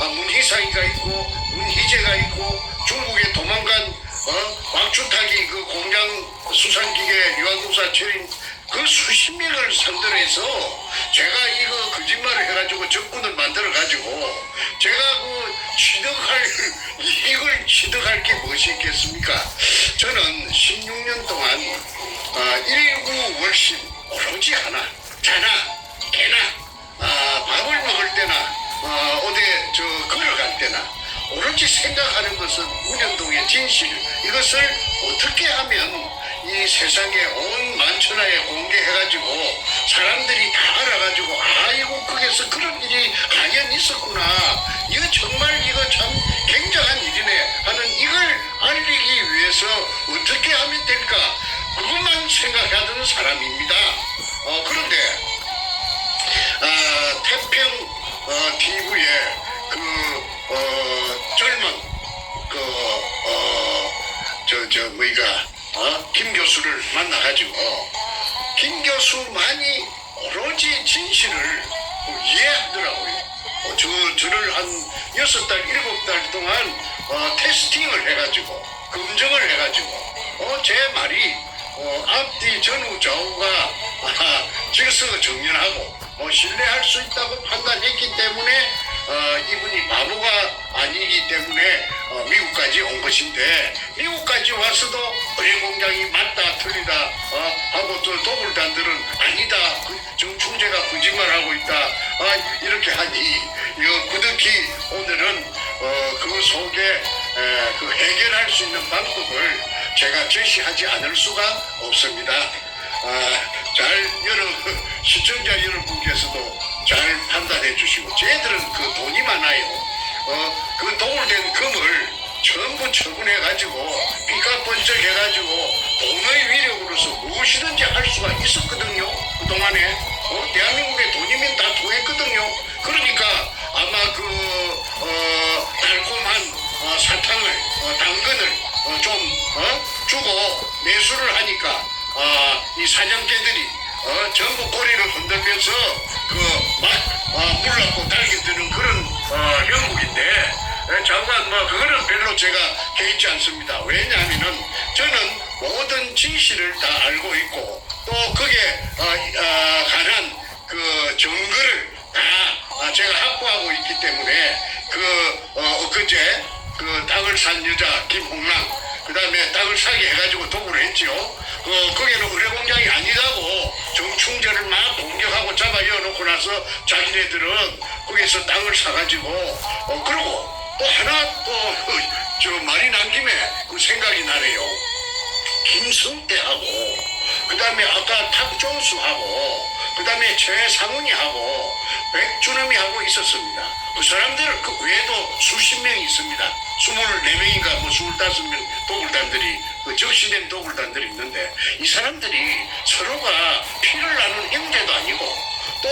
문희상이가 있고 문희재가 있고 중국에 도망간 왁추타기 그 공장 수산기계 유한공사 처린 그 수십 명을 상대로 해서 제가 이거 거짓말을 해가지고 적군을 만들어 가지고 제가 그 이걸 취득할 게 무엇이 있겠습니까? 저는 16년 동안 1구 월신 오로지 하나 자나 개나 밥을 먹을 때나 어디 걸어갈 때나 오로지 생각하는 것은 문현동의 진실, 이것을 어떻게 하면 이 세상에 온 만천하에 공개해가지고 사람들이 다 알아가지고 아이고 거기서 그런 일이 과연 있었구나, 이거 정말 이거 참 굉장한 일이네 하는 이걸 알리기 위해서 어떻게 하면 될까, 그것만 생각하던 사람입니다. 그런데 태평 TV에 젊은 김 교수를 만나가지고 김 교수만이 오로지 진실을 이해하더라고요. 저를 한 6달, 7달 동안 테스팅을 해가지고 검증을 해가지고 제 말이 앞뒤 전후 좌우가 질서정연하고 신뢰할 수 있다고 판단했기 때문에 이분이 바보가 아니기 때문에 미국까지 온 것인데, 미국까지 와서도 의뢰공장이 맞다 틀리다 하고 또 도굴단들은 아니다, 정충재가 거짓말하고 있다 이렇게 하니 이거 구득히 오늘은 그 속에 그 해결할 수 있는 방법을 제가 제시하지 않을 수가 없습니다. 여러 시청자 여러분께서도 잘 판단해 주시고, 쟤들은 그 돈이 많아요. 그 도굴된 금을 전부 처분해 가지고 피가 번쩍 해가지고 돈의 위력으로서 무엇이든지 할 수가 있었거든요. 그동안에 대한민국의 돈이면 다 통했거든요. 그러니까 아마 달콤한 사탕을 당근을 좀 주고 매수를 하니까 이 사냥개들이 전부 꼬리를 흔들면서 물라고 달겨드는 그런 형국인데, 잠깐 그거는 별로 제가 개의치 않습니다. 왜냐하면은 저는 모든 진실을 다 알고 있고 또 거기에 관한 그 증거를 다 제가 확보하고 있기 때문에 엊그제 땅을 산 여자 김홍랑, 그 다음에 땅을 사게 해가지고 도구를 했지요. 거기는 의뢰공장이 아니라고 정충재를 막 공격하고 잡아 이어놓고 나서 자기네들은 거기서 땅을 사가지고 그러고 또 하나 말이 난 김에 그 생각이 나네요. 김성태하고 그 다음에 아까 탁종수하고 그 다음에 최상훈이하고 백준엄이하고 있었습니다. 그 사람들 그 외에도 수십 명이 있습니다. 24명인가 25명 도굴단들이 적시된 도굴단들이 있는데, 이 사람들이 서로가 피를 나눈 형제도 아니고 또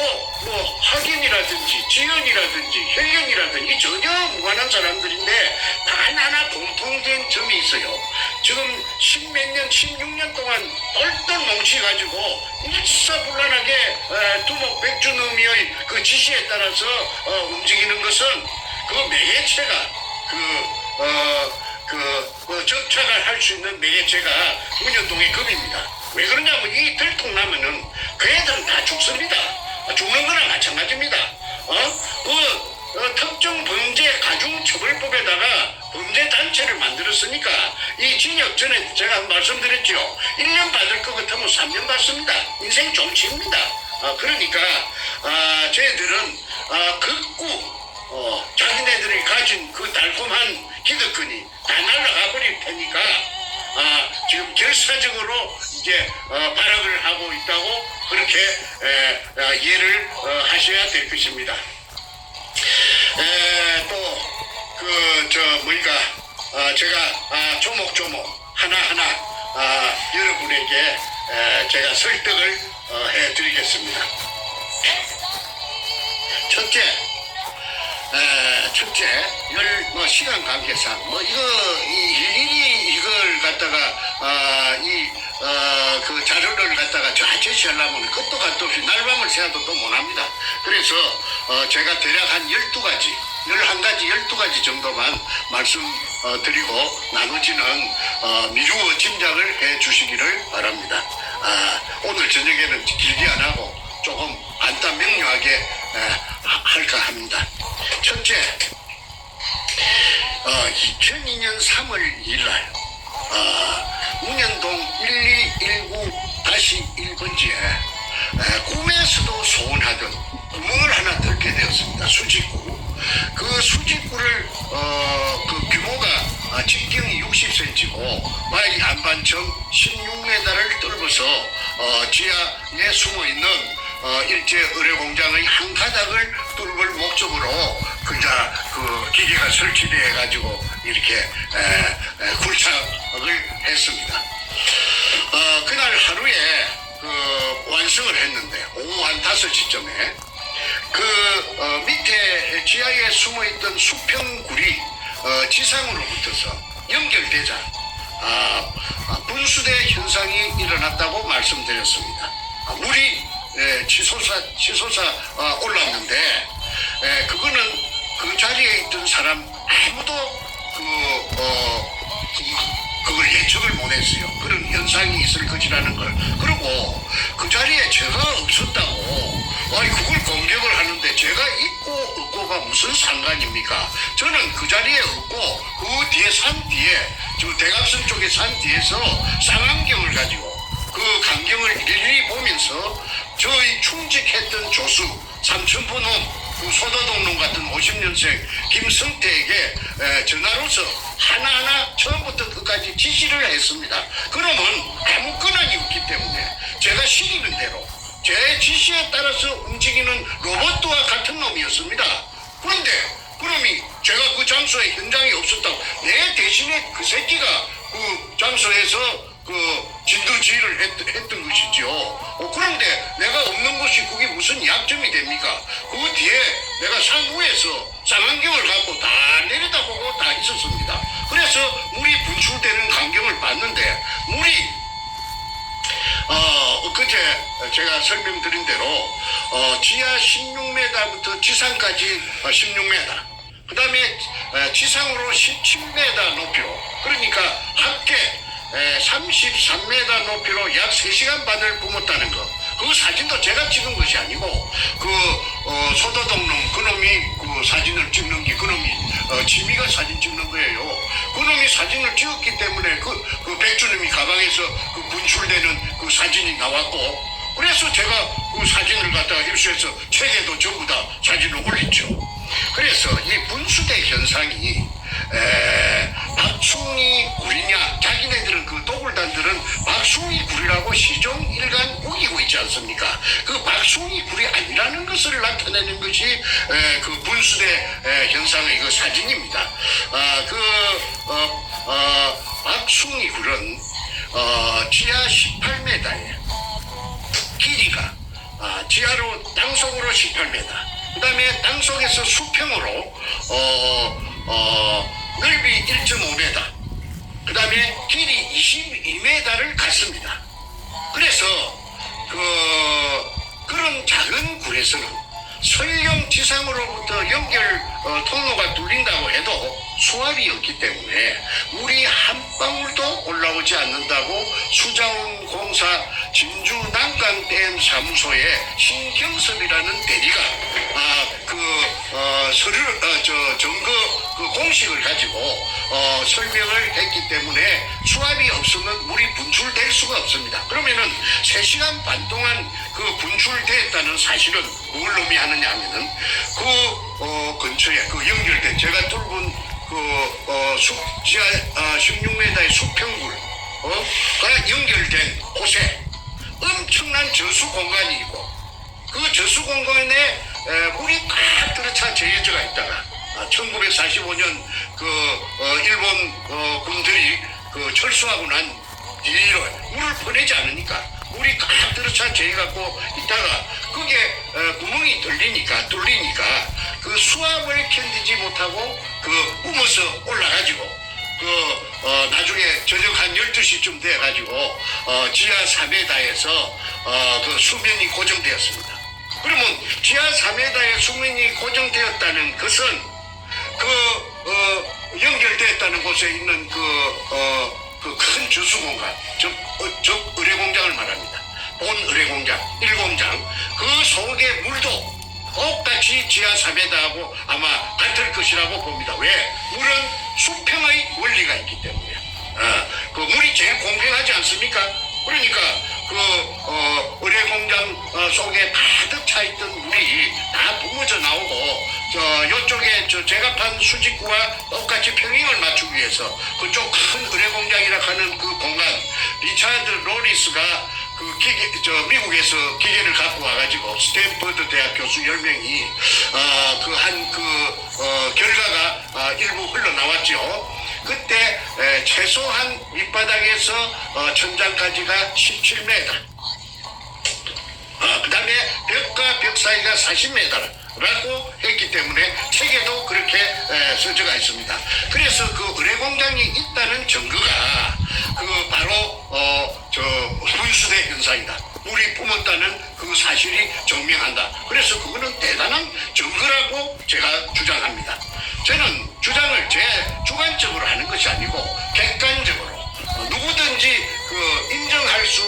학연이라든지 지연이라든지 혈연이라든지 전혀 무관한 사람들인데 단 하나 공통된 점이 있어요. 지금 16년 동안 똘똘 뭉치가지고 일사불란하게 두목 백준음이의 그 지시에 따라서 움직이는 것은 그 매개체가 접착을 할 수 있는 매개체가 문현동의 금입니다. 왜 그러냐면 이 들통나면은 그 애들은 다 죽습니다. 죽는 거나 마찬가지입니다. 특정 범죄 가중처벌법에다가 범죄단체를 만들었으니까 이 징역 전에 제가 말씀드렸죠. 1년 받을 것 같으면 3년 받습니다. 인생 종치입니다. 그러니까 쟤들은 극구 자기네들이 가진 그 달콤한 기득권이 다 날아가 버릴 테니까 지금 결사적으로 이제 발악을 하고 있다고 그렇게 이해를 하셔야 될 것입니다. 제가 조목조목 하나하나 여러분에게 제가 설득을 해드리겠습니다. 첫째, 시간 관계상 일일이 이걸 갖다가 그 자료를 갖다가 제시하려면 끝도 갓도 없이 날밤을 새도 또 못합니다. 그래서 제가 대략 한 12가지 11가지, 12가지 정도만 말씀드리고 나머지는 미루어 짐작을 해 주시기를 바랍니다. 오늘 저녁에는 길게 안 하고 조금 간단 명료하게 할까 합니다. 첫째, 2002년 3월 2일 날 문현동 1219-1번지에 꿈에서도 소원하던 구멍을 하나 뚫게 되었습니다. 수직구. 그 수직구를 그 규모가 직경이 60cm고 바위 안반청 16m를 뚫어서 지하에 숨어있는 일제 의뢰공장의 한 가닥을 뚫을 목적으로 그 기계가 설치돼 가지고 이렇게 굴착을 했습니다. 그날 하루에 완성을 했는데 오후 한 5시쯤에 밑에 지하에 숨어있던 수평굴이 지상으로부터서 연결되자 분수대 현상이 일어났다고 말씀드렸습니다. 물이 치솟아 올랐는데 그거는 그 자리에 있던 사람 아무도 그걸 예측을 못했어요. 그런 현상이 있을 것이라는 걸. 그리고 그 자리에 제가 없었다고 아니 그걸 공격을 하는데 제가 있고 없고가 무슨 상관입니까? 저는 그 자리에 없고 그 뒤에 산 뒤에 저 대각선 쪽에 산 뒤에서 쌍안경을 가지고 그 광경을 일일이 보면서 저희 충직했던 조수 삼천포놈 그 소도동놈 같은 50년생 김성태에게 전화로서 하나하나 처음부터 끝까지 지시를 했습니다. 그러면 아무 권한이 없기 때문에 제가 시키는 대로 제 지시에 따라서 움직이는 로봇과 같은 놈이었습니다. 그런데 그놈이 제가 그 장소에 현장에 없었다고 내 대신에 그 새끼가 그 장소에서 진두지휘를 했던 것이죠. 그런데 내가 없는 것이 그게 무슨 약점이 됩니까? 그 뒤에 내가 산 위에서 쌍안경을 갖고 다 내려다보고 다 있었습니다. 그래서 물이 분출되는 광경을 봤는데 물이 그제 제가 설명드린 대로 지하 16m부터 지상까지 16m 그 다음에 지상으로 17m 높이로 그러니까 합계 33m 높이로 약 3시간 반을 뿜었다는 거. 그 사진도 제가 찍은 것이 아니고 소도동놈 그놈이 그 사진을 찍는 게 그놈이 지미가 사진 찍는 거예요. 그놈이 사진을 찍었기 때문에 그 백주님이 가방에서 그 분출되는 그 사진이 나왔고 그래서 제가 그 사진을 갖다가 입수해서 책에도 전부 다 사진을 올렸죠. 그래서 이 분수대 현상이 박숭이 굴이냐 자기네들은 그 도굴단들은 박숭이 굴이라고 시종일관 우기고 있지 않습니까? 그 박숭이 굴이 아니라는 것을 나타내는 것이 그 분수대 현상의 그 사진입니다. 박숭이 굴은 지하 18m에 길이가 지하로 땅속으로 18m 그 다음에 땅속에서 수평으로 넓이 1.5m 그 다음에 길이 22m를 갔습니다. 그래서 그런 작은 굴에서는 설령 지상으로부터 연결 통로가 뚫린다고 해도 수압이 없기 때문에 물이 한 방울도 올라오지 않는다고 수자원공사 진주 난강댐 사무소의 신경섭이라는 대리가 점거 공식을 가지고 설명을 했기 때문에 수압이 없으면 물이 분출될 수가 없습니다. 그러면은 3시간 반 동안 그 분출됐다는 사실은 뭘 의미하느냐 하면은 근처에 연결된 제가 뚫은 지하 16m의 수평굴가 연결된 곳에 엄청난 저수 공간이 있고 그 저수 공간에 물이 꽉 들어차 재해져가 있다가 1945년 일본 군들이 철수하고 난 뒤로 물을 퍼내지 않으니까 물이 꽉 들어차 재해갖고 있다가 그게 구멍이 뚫리니까 그 수압을 견디지 못하고 뿜어서 올라가지고 나중에 저녁 한 12시쯤 돼가지고 지하 4m에서 수면이 고정되었습니다. 그러면 지하 4m에 수면이 고정되었다는 것은 연결됐다는 곳에 있는 그 큰 주수 공간, 즉 의뢰공장을 말합니다. 본 의뢰공장, 1공장, 그 속에 물도 똑같이 지하 3m하고 아마 같을 것이라고 봅니다. 왜? 물은 수평의 원리가 있기 때문에. 그 물이 제일 공평하지 않습니까? 그러니까 의뢰공장 속에 가득 차 있던 물이 다 뿜어져 나오고 이쪽에 제가 판 수직구와 똑같이 평행을 맞추기 위해서 그쪽 큰 의뢰공장이라 하는 그 공간, 리차드 로리스가 미국에서 기계를 갖고 와가지고 스탠퍼드 대학 교수 10명이 결과가 일부 흘러나왔죠. 그때 최소한 밑바닥에서 천장까지가 17m, 그 다음에 벽과 벽 사이가 40m라고 했기 때문에 책에도 그렇게 써져가 있습니다. 그래서 그 의뢰공장이 있다는 증거가 바로 분수대 현상이다. 물이 뿜었다는 그 사실이 증명한다. 그래서 그거는 대단한 증거라고 제가 주장합니다. 저는 주장을 제 주관적으로 하는 것이 아니고 객관적으로 누구든지 인정할 수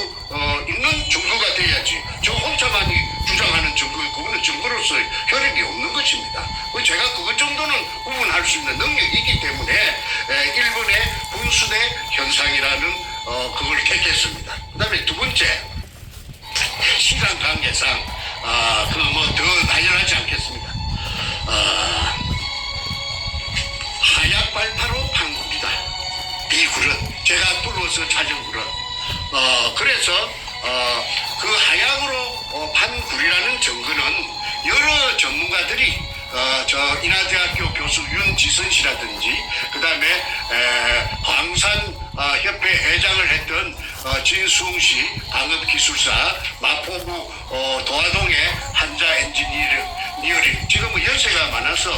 있는 증거가 돼야지 저 혼자만이 주장하는 증거, 그거는 증거로서 효력이 없는 것입니다. 제가 그것 정도는 구분할 수 있는 능력이 있기 때문에 일본의 분수대 현상이라는 그걸 택했습니다. 그 다음에 두 번째, 시간 관계상 더 나열하지 않겠습니다. 하약 발파로 판굴이다. 이 굴은 제가 뚫어서 찾은 굴은 그래서 그 하약으로 판 굴이라는 증거는 여러 전문가들이 인하대학교 교수 윤지선 씨라든지 그 다음에 광산협회 회장을 했던 진수웅 씨, 방업기술사, 마포구 도화동의 한자 엔지니어링, 지금 연세가 많아서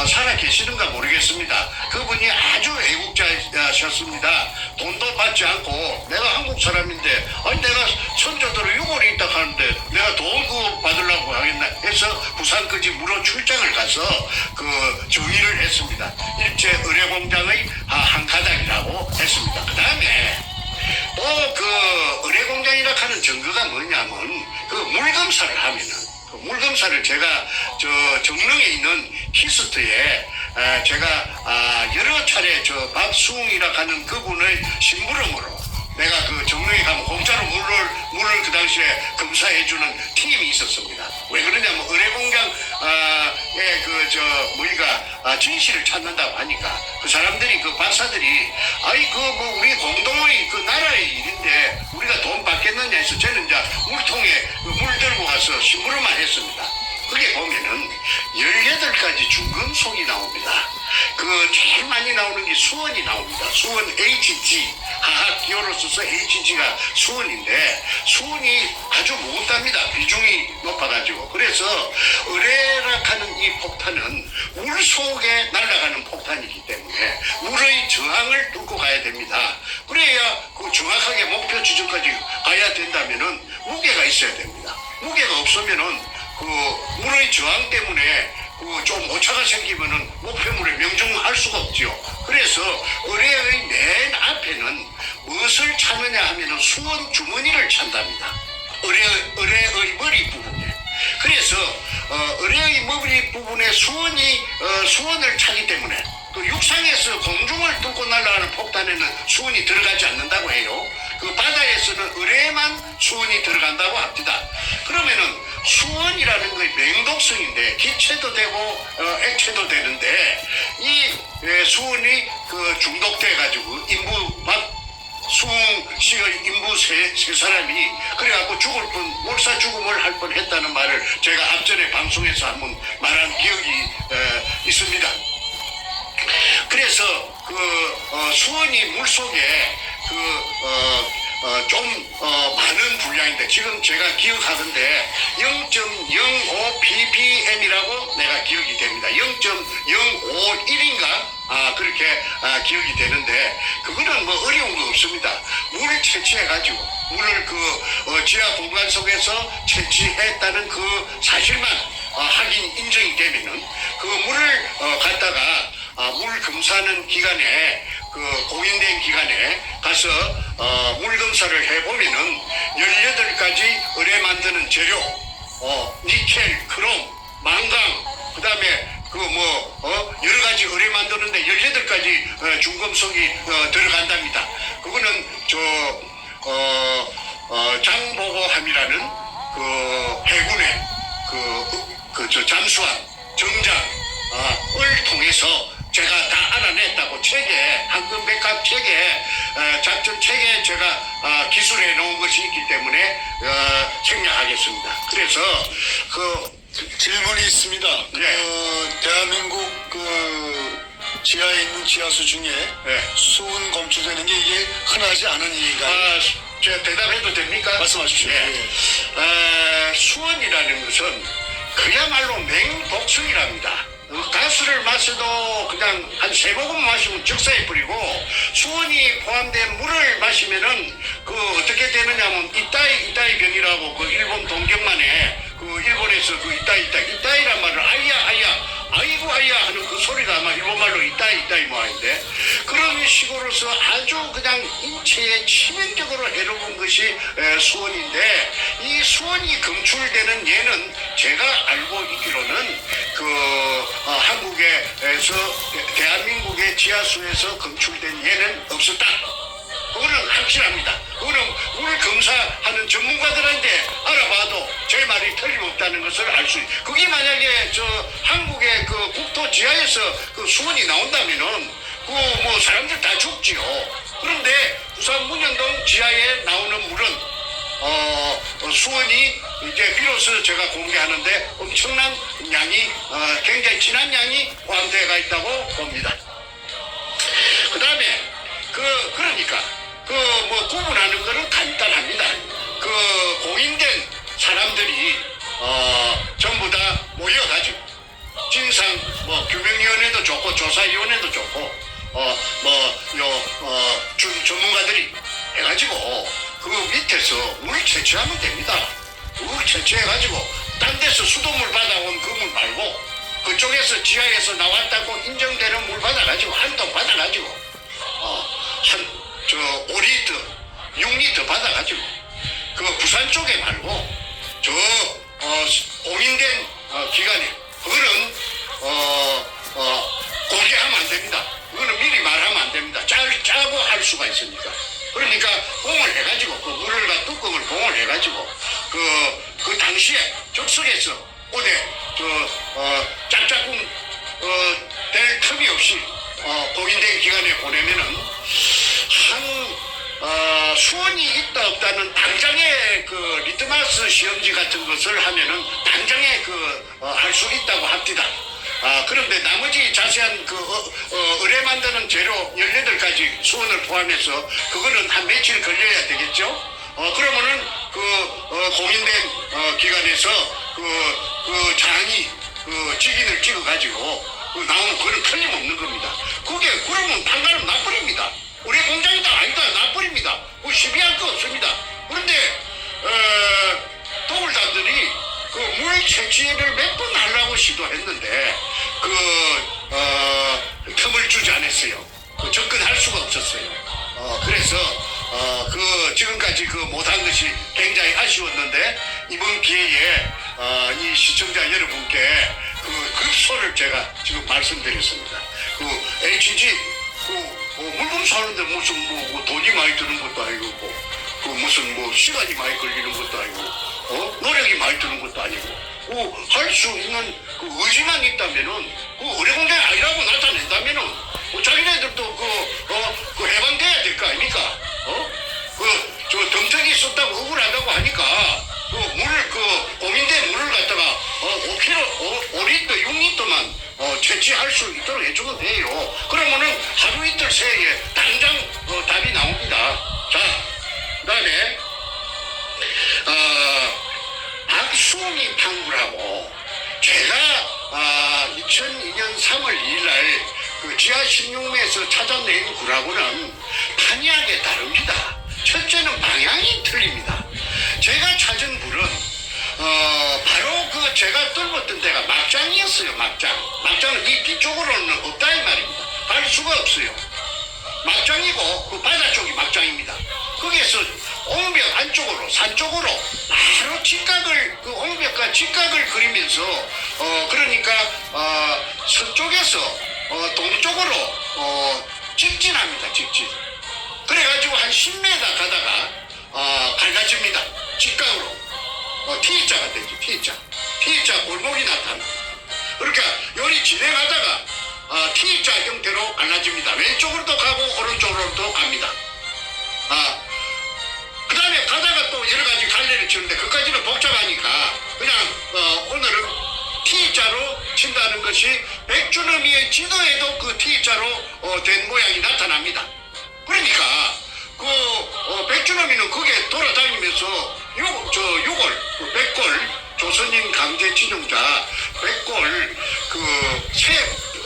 살아 계시는가 모르겠습니다. 그분이 아주 애국자셨습니다. 돈도 받지 않고 내가 한국 사람인데 내가 선조들을 유골이 있다 하는데 내가 돈 그거 받으려고 하겠나 해서 부산까지 무료 출장을 가서 정의를 했습니다. 일제 의뢰공장의 한 가닥이라고 했습니다. 그 다음에 또 의뢰공장이라 하는 증거가 뭐냐면 물검사를 하면은 물검사를 제가 정릉에 있는 키스트에 제가 여러 차례 박수웅이라 하는 그분의 심부름으로 내가 정릉에 가면 공짜로 물을 그 당시에 검사해주는 팀이 있었습니다. 왜 그러냐면 의뢰공장에 진실을 찾는다고 하니까 그 사람들이 박사들이 우리 공동의 나라의 일인데 우리가 돈 받겠느냐 해서 저는 이제 물통에 물 들고 가서 심부름만 했습니다. 그게 보면은 18가지 중금속이 나옵니다. 제일 많이 나오는 게 수원이 나옵니다. 수원 HG, 화학기호로 써서 HG가 수원인데 수원이 아주 무겁답니다. 비중이 높아가지고. 그래서 의뢰라 하는 이 폭탄은 물 속에 날아가는 폭탄이기 때문에 물의 저항을 뚫고 가야 됩니다. 그래야 정확하게 목표 지점까지 가야 된다면은 무게가 있어야 됩니다. 무게가 없으면은 물의 저항 때문에 좀 오차가 생기면은 목표물에 명중할 수가 없지요. 그래서 의뢰의 맨 앞에는 무엇을 찾느냐 하면은 수원 주머니를 찾답니다. 의뢰의 머리 부분에. 그래서 의뢰의 머리 부분에 수원을 차기 때문에 육상에서 공중을 뚫고 날아가는 폭탄에는 수원이 들어가지 않는다고 해요. 바다에서는 의뢰에만 수원이 들어간다고 합니다. 그러면은 수원이라는 게 맹독성인데 기체도 되고 액체도 되는데 이 수원이 중독돼 가지고 박수웅 씨의 인부 세 사람이 그래갖고 죽을 뻔 몰사 죽음을 할 뻔했다는 말을 제가 앞전에 방송에서 한번 말한 기억이 있습니다. 그래서 수원이 물속에 많은 분량인데 지금 제가 기억하던데 0.05 ppm이라고 내가 기억이 됩니다. 0.051인가 그렇게 기억이 되는데 그거는 어려운 거 없습니다. 물을 채취해가지고 물을 지하 공간 속에서 채취했다는 그 사실만 확인 인정이 되면은 물을 갔다가 물 검사하는 기간에 그 공인된 기간에 가서 물 검사를 해보면은 18가지 의뢰 만드는 재료, 니켈, 크롬, 망강, 그다음에 그 여러 가지 의뢰 만드는데 18가지 중금속이 들어간답니다. 그거는 장보고함이라는 그 해군의 잠수함 정장을 통해서 제가 다 알아냈다고 책에 황금백합 책에 작전 책에 제가 기술해 놓은 것이 있기 때문에 생략하겠습니다. 그래서 질문이 있습니다. 네. 대한민국 지하에 있는 지하수 중에 네. 수은 검출되는 게 이게 흔하지 않은 일인가요? 제가 대답해도 됩니까? 말씀하십시오. 네. 수원이라는 것은 그야말로 맹독성이랍니다. 가스를 마셔도 그냥 한 3모금 마시면 적사해 버리고 수온이 포함된 물을 마시면은 어떻게 되느냐면 이따이 병이라고 그 일본 동경만에 그 일본에서 그 이따이란 말을 아이야 아이고 아이야 하는 그 소리가 아마 일본말로 이따이 뭐인데 그런 식으로서 아주 그냥 인체에 치명적으로 해로운 것이 수온인데 이 수온이 검출되는 예는 제가 알고 있기로는 한국에서 대한민국의 지하수에서 검출된 예는 없었다. 그거는 확실합니다. 그거는 물 검사하는 전문가들한테 알아봐도 제 말이 틀림없다는 것을 알 수 있어요. 그게 만약에 한국의 그 국토 지하에서 그 수온이 나온다면은 사람들 다 죽지요. 그런데 부산 문현동 지하에 나오는 물은 수온이 이제 비로소 제가 공개하는데 엄청난 양이 굉장히 진한 양이 포함되어 있다고 봅니다. 그 다음에 그러니까 구분하는 거는 간단합니다. 공인된 사람들이 전부 다 모여가지고 진상 규명위원회도 좋고 조사위원회도 좋고 전문가들이 해가지고 그 밑에서 물 채취하면 됩니다. 물 채취해가지고 딴 데서 수돗물 받아온 그 물 말고 그쪽에서 지하에서 나왔다고 인정되는 물 받아가지고 한 통 받아가지고 5리터 6리터 받아가지고 부산 쪽에 말고 공인된 기관에 그거는 공개하면 안 됩니다. 그거는 미리 말하면 안 됩니다. 짜고 할 수가 있으니까. 그러니까 봉을 해가지고 물과 뚜껑을 봉을 해가지고 그 당시에 적석에서 어디 짝짝꿍 될 틈이 없이 공인된 기관에 보내면은 수온이 있다 없다는 당장의 리트마스 시험지 같은 것을 하면은 당장에 할 수 있다고 합니다. 그런데 나머지 자세한 의뢰 만드는 재료 18가지 수온을 포함해서 그거는 한 며칠 걸려야 되겠죠? 그러면은 공인된 기관에서 장이 직인을 찍어가지고 나오면 그거는 틀림없는 겁니다. 그러면 판가름 나버립니다. 우리 공장이다 아니다 나버립니다. 시비할 거 없습니다. 그런데 도굴단들이 물 채취를 몇 번 하려고 시도했는데 틈을 주지 않았어요. 접근할 수가 없었어요. 그래서 지금까지 못한 것이 굉장히 아쉬웠는데 이번 기회에 이 시청자 여러분께 급소를 제가 지금 말씀드렸습니다. HG 물건 사는데 무슨 돈이 많이 드는 것도 아니고 무슨 시간이 많이 걸리는 것도 아니고 노력이 많이 드는 것도 아니고 할 수 있는 의지만 있다면은 의료공장이 아니라고 나타낸다면은 자기네들도 해방돼야 될 거 아닙니까? 덤터기 썼다고 억울하다고 하니까 물을 공인된 물을 갖다가 5리터 6리터만 채취할 수 있도록 해주면 돼요. 그러면은 하루 이틀 새에 당장 답이 나옵니다. 자, 그다음에 박수미 판구라고 제가 2002년 3월 2일날 지하 16매에서 찾아낸 구라고는 판이하게 다릅니다. 첫째는 방향이 틀립니다. 제가 찾은 물은 바로 그 제가 뚫었던 데가 막장이었어요. 막장은 이 뒤쪽으로는 없다 이 말입니다. 갈 수가 없어요. 막장이고 그 바다 쪽이 막장입니다. 거기에서 옹벽 안쪽으로 산 쪽으로 바로 직각을 그 옹벽과 직각을 그리면서 그러니까 서쪽에서 동쪽으로 직진합니다. 직진. 그래가지고 한 10m 가다가 갈라집니다. 직각으로 T자가 되죠. T자 골목이 나타나. 그러니까 요리 진행하다가 T자 형태로 갈라집니다. 왼쪽으로도 가고 오른쪽으로도 갑니다. 그 다음에 가다가 또 여러 가지 갈래를 치는데 그까지는 복잡하니까 그냥 오늘은 T자로 친다는 것이 백주너미의 지도에도 그 T자로 된 모양이 나타납니다. 그러니까 그 백주너미는 거기에 돌아다니면서 요걸 그 백골 조선인 강제 진용자 백골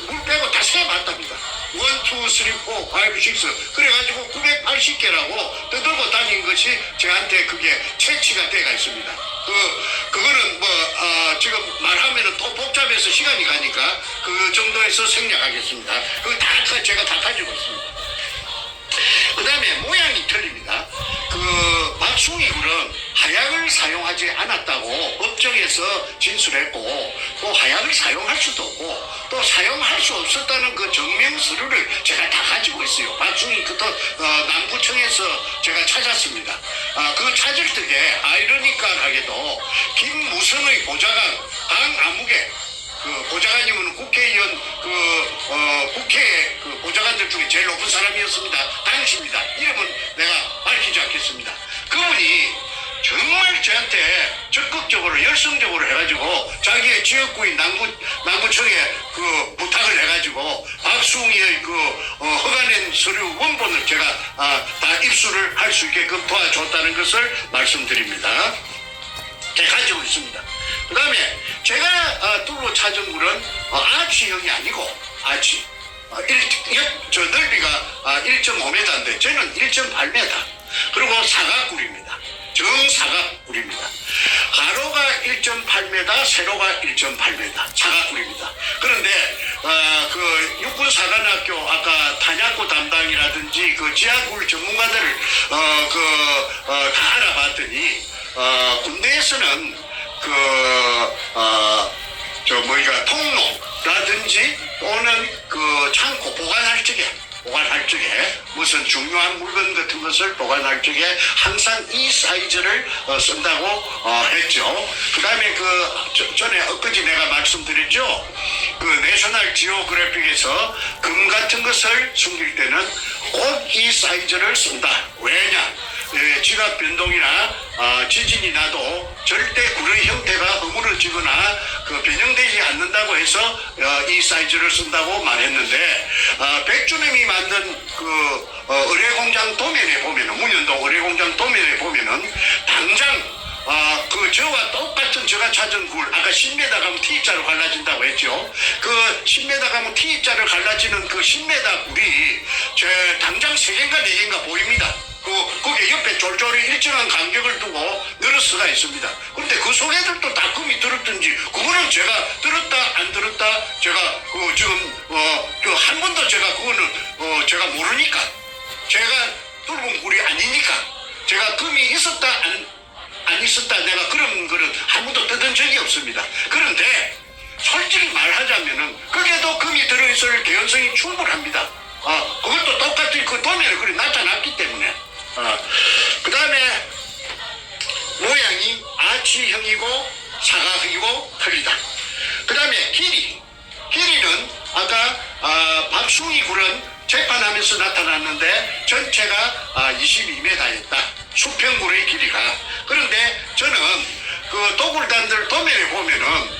물 빼고 다 세봤답니다. 1, 2, 3, 4, 5, 6 그래가지고 980개라고 떠들고 다닌 것이 저한테 그게 채취가 돼가 있습니다. 그거는 지금 말하면은 또 복잡해서 시간이 가니까 그 정도에서 생략하겠습니다. 그거 제가 다 가지고 있습니다. 그 다음에 모양이 틀립니다. 그 박숭이 굴은 하약을 사용하지 않았다고 법정에서 진술했고 또 하약을 사용할 수도 없고 또 사용할 수 없었다는 그 증명서류를 제가 다 가지고 있어요. 박숭이 남구청에서 제가 찾았습니다. 그 찾을 때에 아이러니컬하게도 김무성의 보좌관 강아무개 그 보좌관님은 국회의원 국회 그 보좌관들 중에 제일 높은 사람이었습니다. 당시입니다. 이름은 내가 밝히지 않겠습니다. 그분이 정말 저한테 적극적으로 열성적으로 해가지고 자기의 지역구인 남구청에 그 부탁을 해가지고 박숭이의 허가낸 서류 원본을 제가 다 입수를 할 수 있게끔 도와줬다는 것을 말씀드립니다. 제가 가지고 있습니다. 그 다음에 제가 뚫로 찾은 굴은 아치형이 아니고 아치 저 넓이가 1.5m인데 저는 1.8m 그리고 사각굴입니다. 정사각굴입니다. 가로가 1.8m 세로가 1.8m 사각굴입니다. 그런데 육군사관학교 아까 탄약고 담당이라든지 그 지하굴 전문가들을 다 알아봤더니 군대에서는 통로라든지 또는 그 창고 보관할 적에 무슨 중요한 물건 같은 것을 보관할 적에 항상 이 사이즈를 쓴다고 했죠. 그 다음에 전에 엊그제 내가 말씀드렸죠. 그 내셔널 지오그래픽에서 금 같은 것을 숨길 때는 꼭 이 사이즈를 쓴다. 왜냐? 지각 변동이나 지진이 나도 절대 굴의 형태가 허물어지거나 변형되지 않는다고 해서 이 사이즈를 쓴다고 말했는데 백주님이 만든 의뢰공장 도면에 보면은 문현동 의뢰공장 도면에 보면은 당장 저와 똑같은 제가 찾은 굴 아까 10m 가면 T자로 갈라진다고 했죠. 그 10m 가면 T자를 갈라지는 그 10m 굴이 당장 3개인가 4개인가 보입니다. 거기에 옆에 쫄쫄이 일정한 간격을 두고 늘을 수가 있습니다. 그런데 그 속에들도 다 금이 들었든지 그거는 제가 들었다 안 들었다 제가 지금 한 번도 제가 그거는 제가 모르니까 제가 뚫은 굴이 아니니까 제가 금이 있었다 안 있었다 내가 그런 거는 한 번도 뜯은 적이 없습니다. 그런데 솔직히 말하자면은 거기에도 금이 들어있을 개연성이 충분합니다. 그것도 똑같이 그 도면에 그리 나타났기 때문에 그 다음에 모양이 아치형이고 사각형이고 틀리다. 그 다음에 길이는 아까 박숭이 굴은 재판하면서 나타났는데 전체가 22m였다. 수평굴의 길이가. 그런데 저는 그 도굴단들 도면에 보면은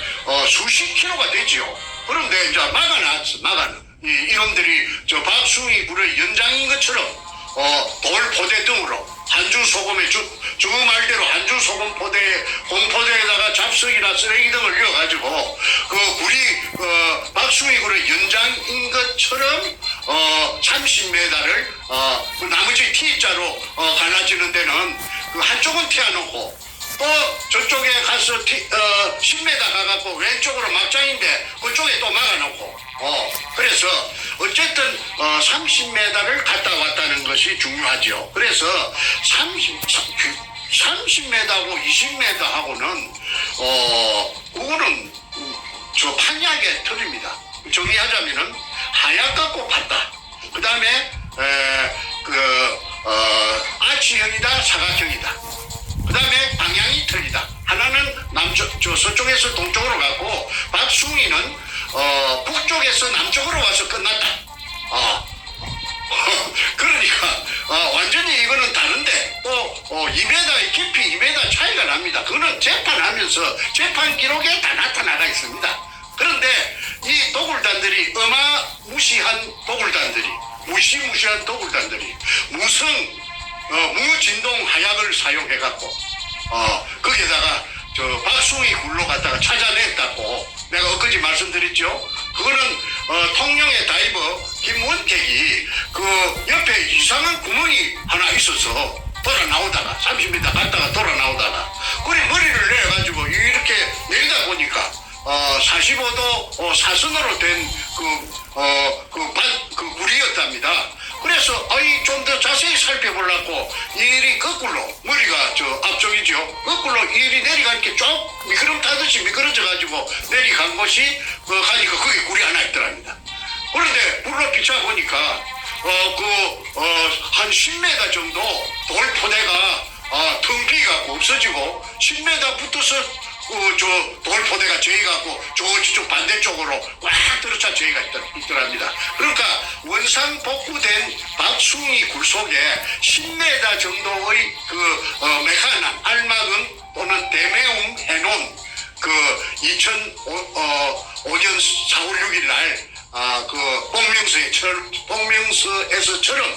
수십 킬로가 되지요. 그런데 이제 막아놨어. 이놈들이 저 박숭이 굴의 연장인 것처럼 돌 포대 등으로 한주 소금에 주 말대로 한주 소금 포대에 공포대에다가 잡석이나 쓰레기 등을 넣어가지고 그 굴이 박숭이 굴의 연장인 것처럼 30m를 나머지 T자로 갈라지는 데는 그 한쪽은 튀어놓고 또 저쪽에 가서 10m 가갖고 왼쪽으로 막장인데 그쪽에 또 막아놓고 그래서 어쨌든 30m를 갔다 왔다는 것이 중요하죠. 그래서 30m하고 20m하고는 그거는 저 판약의 틀입니다. 정리하자면은 하얗갖고 같다. 그 다음에 아치형이다, 사각형이다. 그 다음에 방향이 틀리다. 하나는 서쪽에서 동쪽으로 갔고 박숭이는 북쪽에서 남쪽으로 와서 끝났다. 그러니까 완전히 이거는 다른데 또 2m 깊이 2m 차이가 납니다. 그거는 재판하면서 재판 기록에 다 나타나가 있습니다. 그런데 이 도굴단들이 어마무시한 도굴단들이 무시무시한 도굴단들이 무진동 하약을 사용해갖고 거기에다가 저 박숭이 굴로 갔다가 찾아냈다고 내가 엊그제 말씀드렸죠. 그거는 통영의 다이버 김원택이 그 옆에 이상한 구멍이 하나 있어서 돌아 나오다가 30m 갔다가 돌아 나오다가 그래 머리를 내가지고 이렇게 내리다 보니까 45도 사선으로 된 그 굴이었답니다. 그래서 좀 더 자세히 살펴보려고 일이 거꾸로 머리가 저 앞쪽이죠. 거꾸로 일이 내려가니까 쭉 미끄럼 타듯이 미끄러져 가지고 내려간 곳이 가니까 거기 굴이 하나 있더랍니다. 그런데 물로 비춰보니까 한 10m 정도 돌 포대가 텅 비갖고 없어지고 10m 붙어서 저 돌포대가 저희가고 저쪽 반대쪽으로 꽉 들어차 저희가 있더랍니다. 그러니까 원상 복구된 박숭이 굴 속에 10m 정도의 메카난 알마금 또는 데메움 해놓은 2005년 4월 6일 날 복명서에서처럼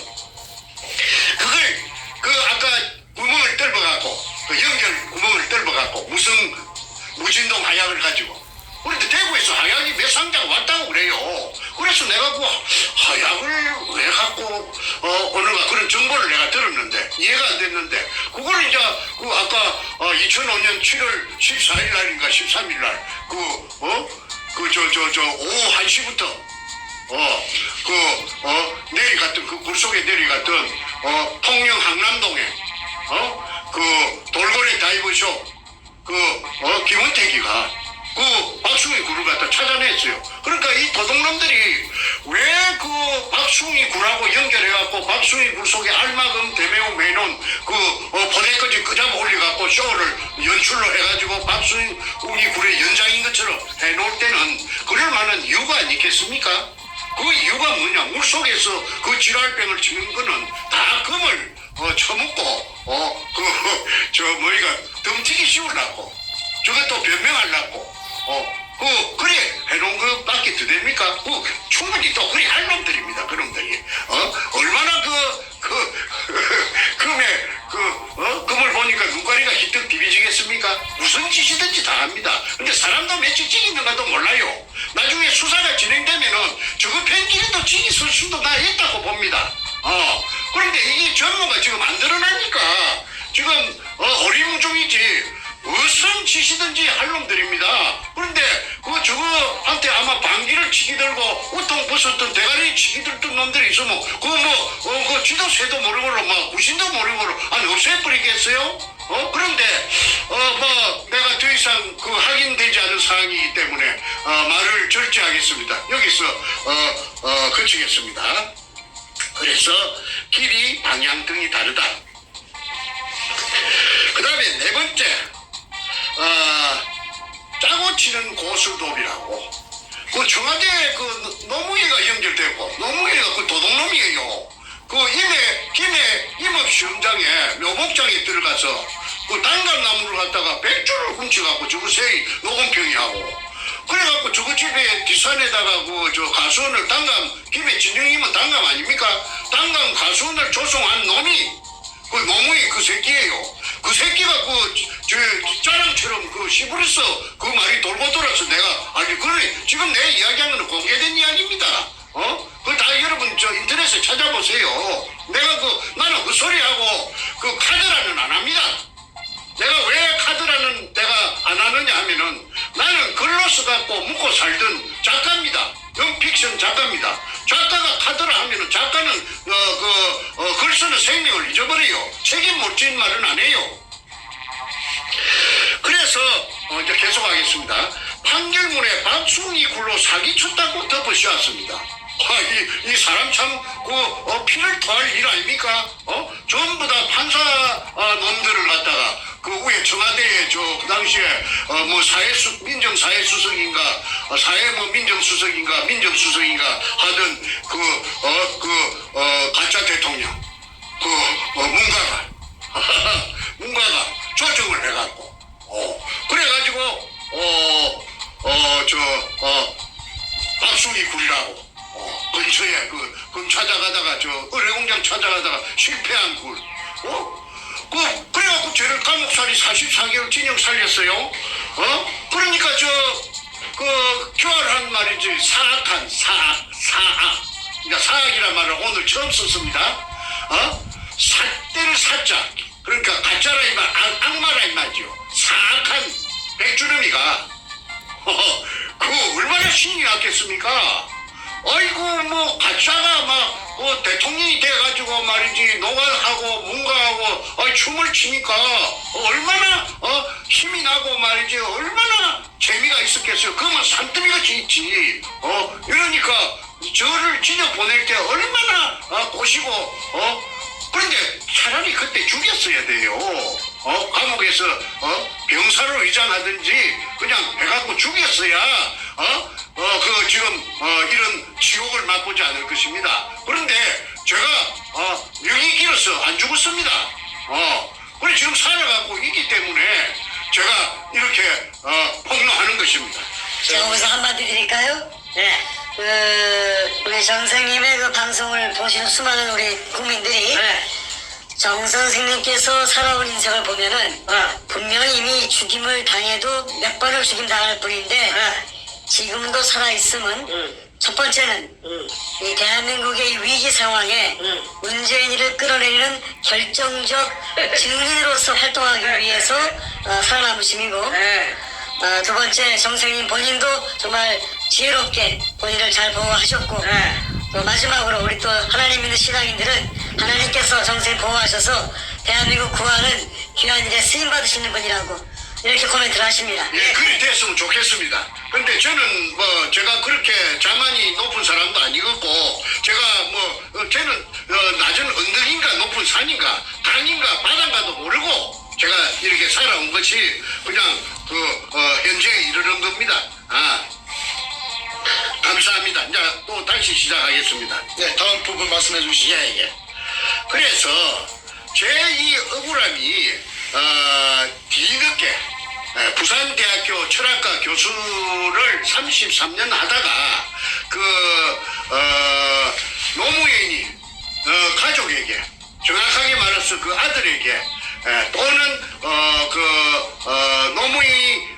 그걸 아까 구멍을 뚫어갖고 연결 구멍을 뚫어갖고 무진동 하약을 가지고 그런데 대구에서 하약이 몇 상자가 왔다고 그래요. 그래서 내가 그 하약을 왜 갖고 오는가 그런 정보를 내가 들었는데 이해가 안 됐는데 그거는 이제 아까 2005년 7월 14일 날인가 13일 날 오후 1시부터 내려갔던 굴 속에 내려갔던 통영 항남동에 돌고래 다이버쇼 김원택이가 박숭이 굴을 갖다 찾아냈어요. 그러니까 이 도둑놈들이 왜 박숭이 굴하고 연결해갖고 박숭이 굴 속에 알마금 대매우 해놓은 포대까지 끄잡아 올려갖고 쇼를 연출로 해가지고 박숭이 굴의 연장인 것처럼 해놓을 때는 그럴 만한 이유가 아니겠습니까? 그 이유가 뭐냐? 물속에서 그 지랄병을 치는 거는 다 금을 처먹고 덤치기 씌우려고 저것도 변명하려고 그래 해놓은 것밖에 더 됩니까? 충분히 또 그래 할 놈들입니다. 그놈들이 얼마나 금을 보니까 눈가리가 희뜩 비비지겠습니까? 무슨 짓이든지 다 합니다. 근데 사람도 며칠 찍있는가도 몰라요. 나중에 수사가 진행되면은 저거 팬끼리도 찍이 쓸 수도 다 있다고 봅니다. 그런데 이게 전부가 지금 안 드러나니까 지금 어리무중이지 무슨 짓이든지 할 놈들입니다. 그런데 저거한테 아마 방귀를 치기 들고 우통 벗었던 대가리 치기 들던 놈들이 있으면 지도새도 모르고 구신도 모르고 없애버리겠어요? 그런데 내가 더 이상 확인되지 않은 사항이기 때문에 말을 절제하겠습니다. 여기서 그치겠습니다. 그래서 길이 방향등이 다르다. 그 다음에 네 번째 짜고 치는 고수도비라고 청와대 노무위가 연결되고 노무위가 도둑놈이에요. 김해 임업시험장에 묘목장에 들어가서 단감나무를 갖다가 100줄을 훔쳐갖고 저거 세이 녹음평이 하고 그래갖고 저거 집에 뒷산에다가 가수원을 김해 진영이면 단감 아닙니까? 단감 가수원을 조성한 놈이 노무위 그 새끼예요. 그 새끼가 짜랑처럼 시부리서 말이 돌고 돌아서 내가 그래 지금 내 이야기하는 건 공개된 이야기입니다. 그거 다 여러분 인터넷에 찾아보세요. 내가 나는 그 소리하고 카드라는 안 합니다. 내가 왜 카드라는 내가 안 하느냐 하면은 나는 글로 써갖고 묵고 살던 작가입니다. 연픽션 작가입니다. 작가가 카드라 하면은 작가는 글 쓰는 생명을 잊어버려요. 책임 못 진 말은 안 해요. 그래서 이제 계속하겠습니다. 판결문에 박순이 굴로 사기쳤다고 덮어씌웠습니다. 이 사람 참 피를 토할 일 아닙니까? 전부 다 판사 놈들을 갖다가 그 위에 청와대에 그 당시에 민정사회수석인가 민정수석인가 하던 가짜 대통령 문가가 조정을 해갖고 그래가지고 박순이 굴이라고 근처에 찾아가다가 의뢰공장 찾아가다가 실패한 굴 그래갖고 쟤를 감옥살이 44개월 징역 살렸어요. 그러니까 교활한 말이지 사악한 사악 그러니까 사악이란 말을 오늘 처음 썼습니다. 삿대를 사자 그러니까 가짜라 이 말 악마라 이 말이죠. 사악한 백주름이가 얼마나 신이 났겠습니까? 아이고 가짜가 대통령이 돼가지고 말이지 노가하고 문가하고 춤을 추니까 얼마나 힘이 나고 말이지 얼마나 재미가 있었겠어요. 그러면 산더미같이 있지. 이러니까 저를 지져 보낼 때 얼마나 보시고 그런데 차라리 그때 죽였어야 돼요. 감옥에서 병사로 위장하든지 그냥 해갖고 죽였어야 지금 이런 지옥을 맛보지 않을 것입니다. 그런데 제가 명이 길어서 안 죽었습니다. 그래 지금 살아가고 있기 때문에 제가 이렇게 폭로하는 것입니다. 제가 여기서 한마디 드릴까요? 네. 우리 정 선생님의 그 방송을 보시는 수많은 우리 국민들이 네. 정 선생님께서 살아온 인생을 보면은 분명히 이미 죽임을 당해도 몇 번을 죽임 당할 뿐인데 지금도 살아있음은 첫 번째는 이 대한민국의 이 위기 상황에 문재인이를 끌어내리는 결정적 증인으로서 활동하기 위해서 살아남으심이고 두 번째 정생님 본인도 정말 지혜롭게 본인을 잘 보호하셨고 또 마지막으로 우리 또 하나님 믿는 신앙인들은 하나님께서 정생님 보호하셔서 대한민국 구하는 귀한 일에 쓰임받으시는 분이라고 이렇게 코멘트를 하십니다. 예, 그리 됐으면 좋겠습니다. 근데 저는 제가 그렇게 자만이 높은 사람도 아니겠고 제가 쟤는 낮은 언덕인가 높은 산인가 강인가 바다인가도 모르고 제가 이렇게 살아온 것이 그냥 현재에 이르는 겁니다. 감사합니다. 이제 또 다시 시작하겠습니다. 네, 다음 부분 말씀해 주시죠. 예. 그래서 제 이 억울함이 뒤늦게 부산대학교 철학과 교수를 33년 하다가 노무현이 가족에게 정확하게 말해서 그 아들에게 또는 노무현이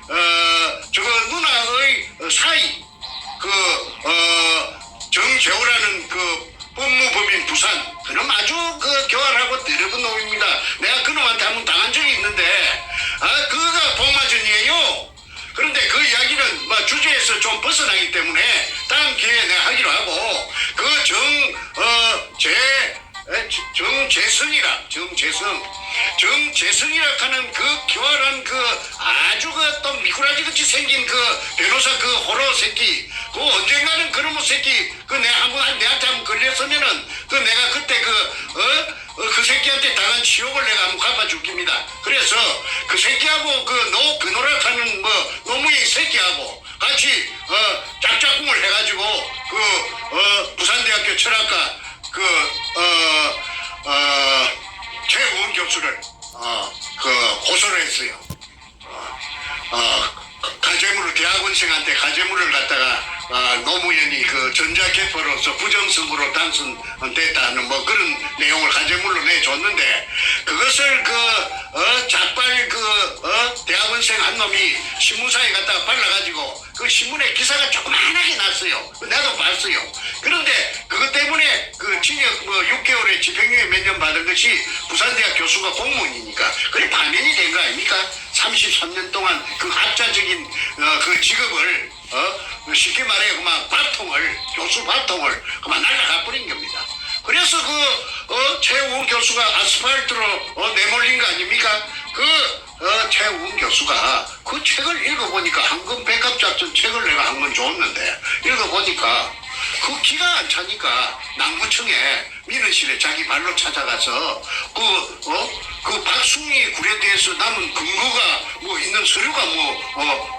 누나의 사이 정재호라는 법무법인 부산 그놈 아주 교활하고 더러운 놈입니다. 내가 그놈한테 한번 당한 적이 있는데 그가 복마전이에요. 그런데 그 이야기는 주제에서 좀 벗어나기 때문에 다음 기회에 내가 하기로 하고 정재성이라 하는 교활한 아주 또 미꾸라지같이 생긴 변호사 호러 새끼 언젠가는 그놈의 새끼 내한테 한번 걸렸으면은 내가 그때 그 새끼한테 당한 치욕을 내가 한번 갚아줄깁니다. 그래서 그 새끼하고 노력하는 노무현 새끼하고 같이 짝짝꿍을 해가지고 부산대학교 철학과 최우원 교수를 고소를 했어요. 가재물을 대학원생한테 가재물을 갖다가 노무현이 전자개표로서 부정선거로 당선됐다는 그런 내용을 가재물로 내줬는데 그것을 작발 대학원생 한 놈이 신문사에 갖다가 발라가지고 그 신문에 기사가 조그만하게 났어요. 나도 봤어요. 그런데 그걸 그것 때문에 그 징역 뭐 6개월에 집행유예 몇 년 받은 것이 부산대학 교수가 공무원이니까 그게 파면이 된 거 아닙니까? 33년 동안 그 학자적인 그 직업을 쉽게 말해 그만 바통을 교수 바통을 그만 날라가 버린 겁니다. 그래서 최우훈 교수가 아스팔트로 내몰린 거 아닙니까? 최우훈 교수가 그 책을 읽어보니까 황금 백합작전 책을 내가 한 번 줬는데 읽어보니까 그 기가 안 차니까 남구청에 민원실에 자기 발로 찾아가서 그 박숭이 굴에 대해서 남은 근거가 뭐 있는 서류가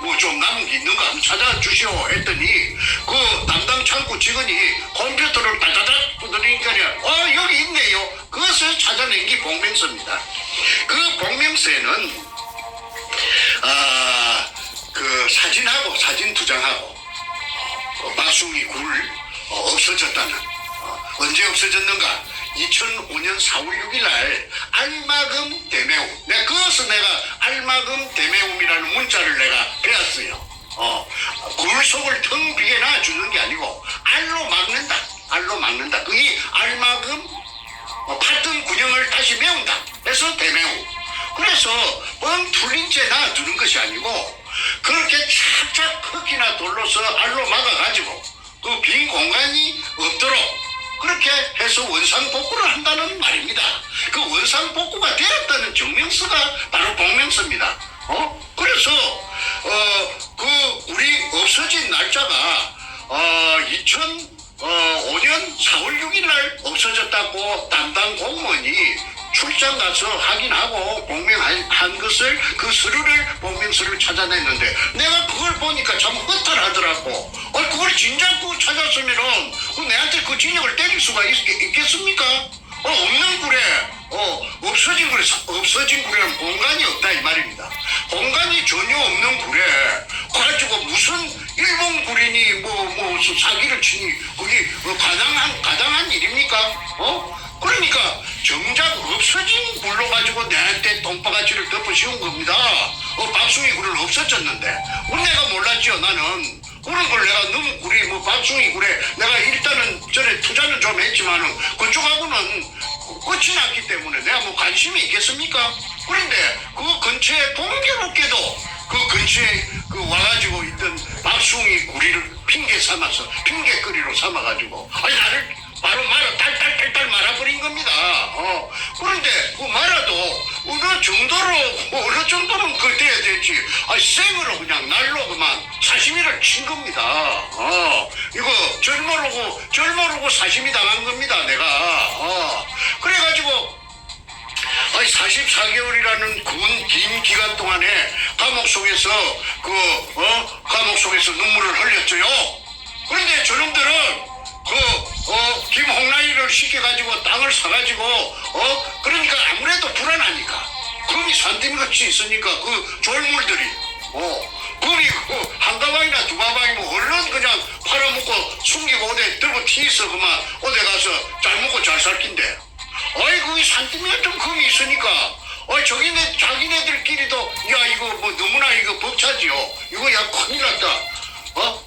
뭐 좀 남은 게 있는가 한번 찾아주시오 했더니 그 담당 창구 직원이 컴퓨터를 다다닥 두드리니까 여기 있네요. 그것을 찾아낸 게 복명서입니다. 그 복명서에는 그 사진하고 사진 두 장하고 박숭이 굴 없어졌다는 언제 없어졌는가? 2005년 4월 6일 날 알마금 대매움. 그것을 내가 알마금 대매움이라는 문자를 내가 배웠어요. 굴 속을 텅 비게 놔주는 게 아니고 알로 막는다. 알로 막는다. 그게 알마금 팠던 군형을 다시 메운다. 그래서 대매움. 그래서 뻥 툴린 채 놔두는 것이 아니고 그렇게 착착 흙이나 돌로서 알로 막아가지고 그 빈 공간이 없도록 그렇게 해서 원상복구를 한다는 말입니다. 그 원상복구가 되었다는 증명서가 바로 복명서입니다. 그래서 그 우리 없어진 날짜가 2005년 4월 6일 날 없어졌다고 담당 공무원이 출장 가서 확인하고 복명한 것을 그 서류를 복명서를 찾아냈는데 내가 그걸 보니까 참 허탈하더라고. 그걸 진작 그 찾았으면은 내한테 그 진역을 때릴 수가 있겠습니까? 없는 굴에 없어진 굴에는 공간이 없다 이 말입니다. 공간이 전혀 없는 굴에 가지고 무슨 일본 굴이니 뭐 사기를 치니 그게 가당한 일입니까? 그러니까 정작 없어진 굴로 가지고 내한테 똥바가지를 덮어 씌운 겁니다. 박숭이 굴은 없어졌는데 내가 몰랐죠. 나는 그런 걸 내가 너무 굴이 박숭이 굴에 내가 일단은 전에 투자는 좀 했지만은 그쪽하고는 끝이 났기 때문에 내가 관심이 있겠습니까? 그런데 그 근처에 공교롭게도 그 근처에 와가지고 있던 박숭이 구리를 핑계거리로 삼아가지고 나를 바로 딸딸딸 말아버린 겁니다. 그런데 그 말아도 어느 정도는 그 돼야 되지. 생으로 그냥 날로 그만 사시미를 친 겁니다. 이거 절모르고 사시미 당한 겁니다. 내가. 그래가지고 44개월이라는 긴 기간 동안에 감옥 속에서 눈물을 흘렸죠요. 그런데 저놈들은 김홍라이를 시켜가지고 땅을 사가지고 그러니까 아무래도 불안하니까 금이 산더미같이 있으니까 그 졸물들이 금이 한 가방이나 두 가방이면 얼른 그냥 팔아먹고 숨기고 어디 들고 튀어서 그만 어디 가서 잘 먹고 잘 살 낀데 거기 산더미가 좀 금이 있으니까 자기네들끼리도 야 이거 너무나 이거 벅차지요. 이거 야 큰일 났다.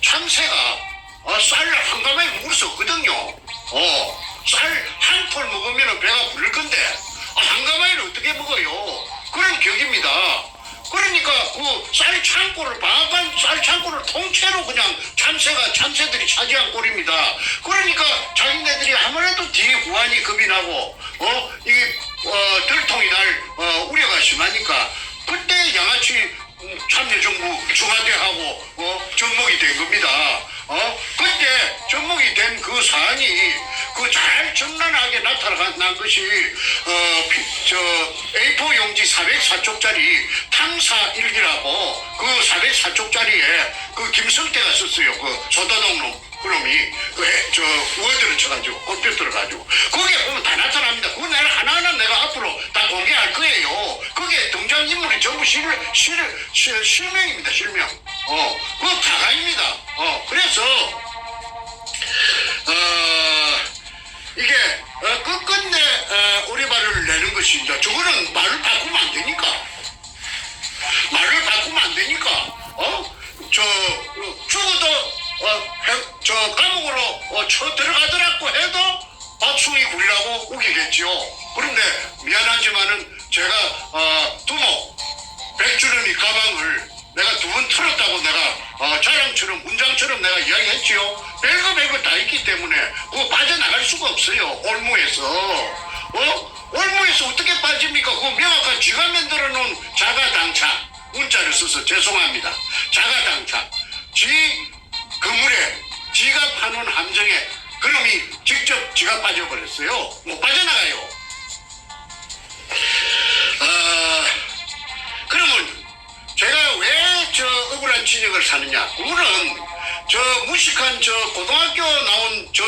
참새가 쌀 한 가마에 먹을 수 없거든요. 쌀 한 톨 먹으면 배가 부를 건데 한 가마에는 어떻게 먹어요? 그런 격입니다. 그러니까 그 쌀 창고를 방앗간 쌀 창고를 통째로 그냥 참새들이 차지한 꼴입니다. 그러니까 자기네들이 아무래도 뒤에 후환이 겁이 나고 이게 들통이 날 우려가 심하니까 그때 양아치 참여정부 중화대하고 접목이 된 겁니다. 그때 접목이 된 그 사안이 잘 정난하게 나타난 것이 A4 용지 404쪽짜리 탐사 일기라고 그 404쪽짜리에 그 김성태가 썼어요. 그 소다동 놈. 그놈이 워드를 쳐가지고 컴퓨터를 가지고 거기에 보면 다 나타납니다. 그거 내가 하나하나 내가 앞으로 다 공개할 거예요. 그게 등장인물이 전부 실명입니다. 실명. 그거 다가입니다. 그래서 이게 끝끝내 오리발을 내는 것이 이제 저거는 말을 바꾸면 안 되니까 죽어도 감옥으로 안으로 쳐 들어가더라고 해도 박충희 굴이라고 우기겠지요. 그런데 미안하지만은 제가 두목 백주름이 가방을 내가 두 번 털었다고 내가 자랑처럼 문장처럼 내가 이야기했지요. 별거 다 있기 때문에 그거 빠져나갈 수가 없어요. 올무에서 올무에서 어떻게 빠집니까? 그 명확한 쥐가 만들어 놓은 자가당착 문자를 써서 죄송합니다. 자가당착 쥐 그물에 지가 파놓은 함정에 그놈이 직접 지가 빠져버렸어요. 못 빠져나가요. 그러면 제가 왜 저 억울한 진역을 사느냐? 그거는 저 무식한 저 고등학교 나온 저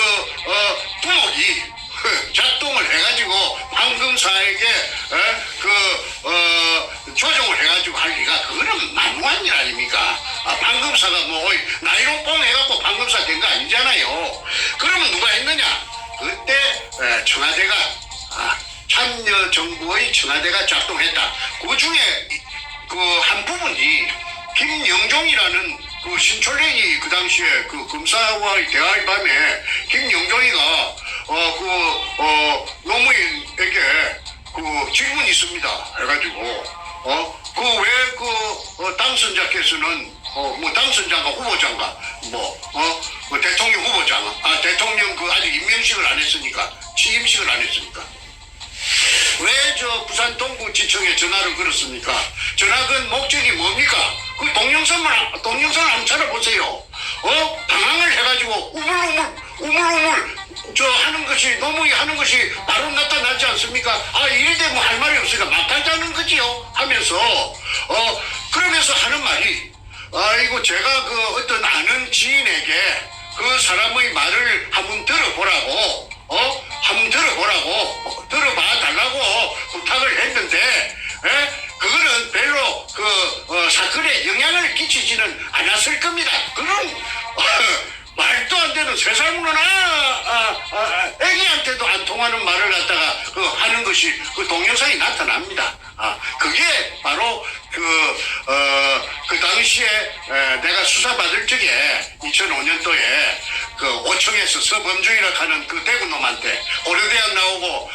두목이 작동을 해가지고 방금사에게 조정을 해가지고 할 리가 그거는 만무한 일 아닙니까? 방금사가 뭐 나이로 뽕 해갖고 방금사 된 거 아니잖아요. 그러면 누가 했느냐? 그때 청와대가 참여정부의 청와대가 작동했다. 그 중에 그 한 부분이 김영종이라는 그 신촌랭이 그 당시에 그 검사와의 대화의 밤에 김영종이가 노무현에게 그 질문이 있습니다. 해가지고 그 왜 그 당선자께서는 뭐 당선자가 후보자인가 뭐 대통령 후보자가 대통령 그 아직 임명식을 안 했으니까 취임식을 안 했으니까 왜 저 부산 동구지청에 전화를 걸었습니까? 전화건 목적이 뭡니까? 그 동영상을 한번 찾아보세요. 방황을 해가지고 우물우물 저 하는 것이 노무이 하는 것이 바로 나타나지 않습니까? 이래 되면 할 말이 없으니까 막 하자는 거지요. 하면서 그러면서 하는 말이 이거 제가 그 어떤 아는 지인에게 그 사람의 말을 한번 들어보라고 들어봐 달라고 부탁을 했는데 그거는 별로 그 사건에 영향을 끼치지는 않았을 겁니다. 그런 말도 안 되는 세상으로나 애기한테도 안 통하는 말을 갖다가 그 하는 것이 그 동영상이 나타납니다. 그게 바로 그 당시에 내가 수사받을 적에 2005년도에 그 5층에서 서범주이라 하는 그 대구 놈한테 고려대학 나오고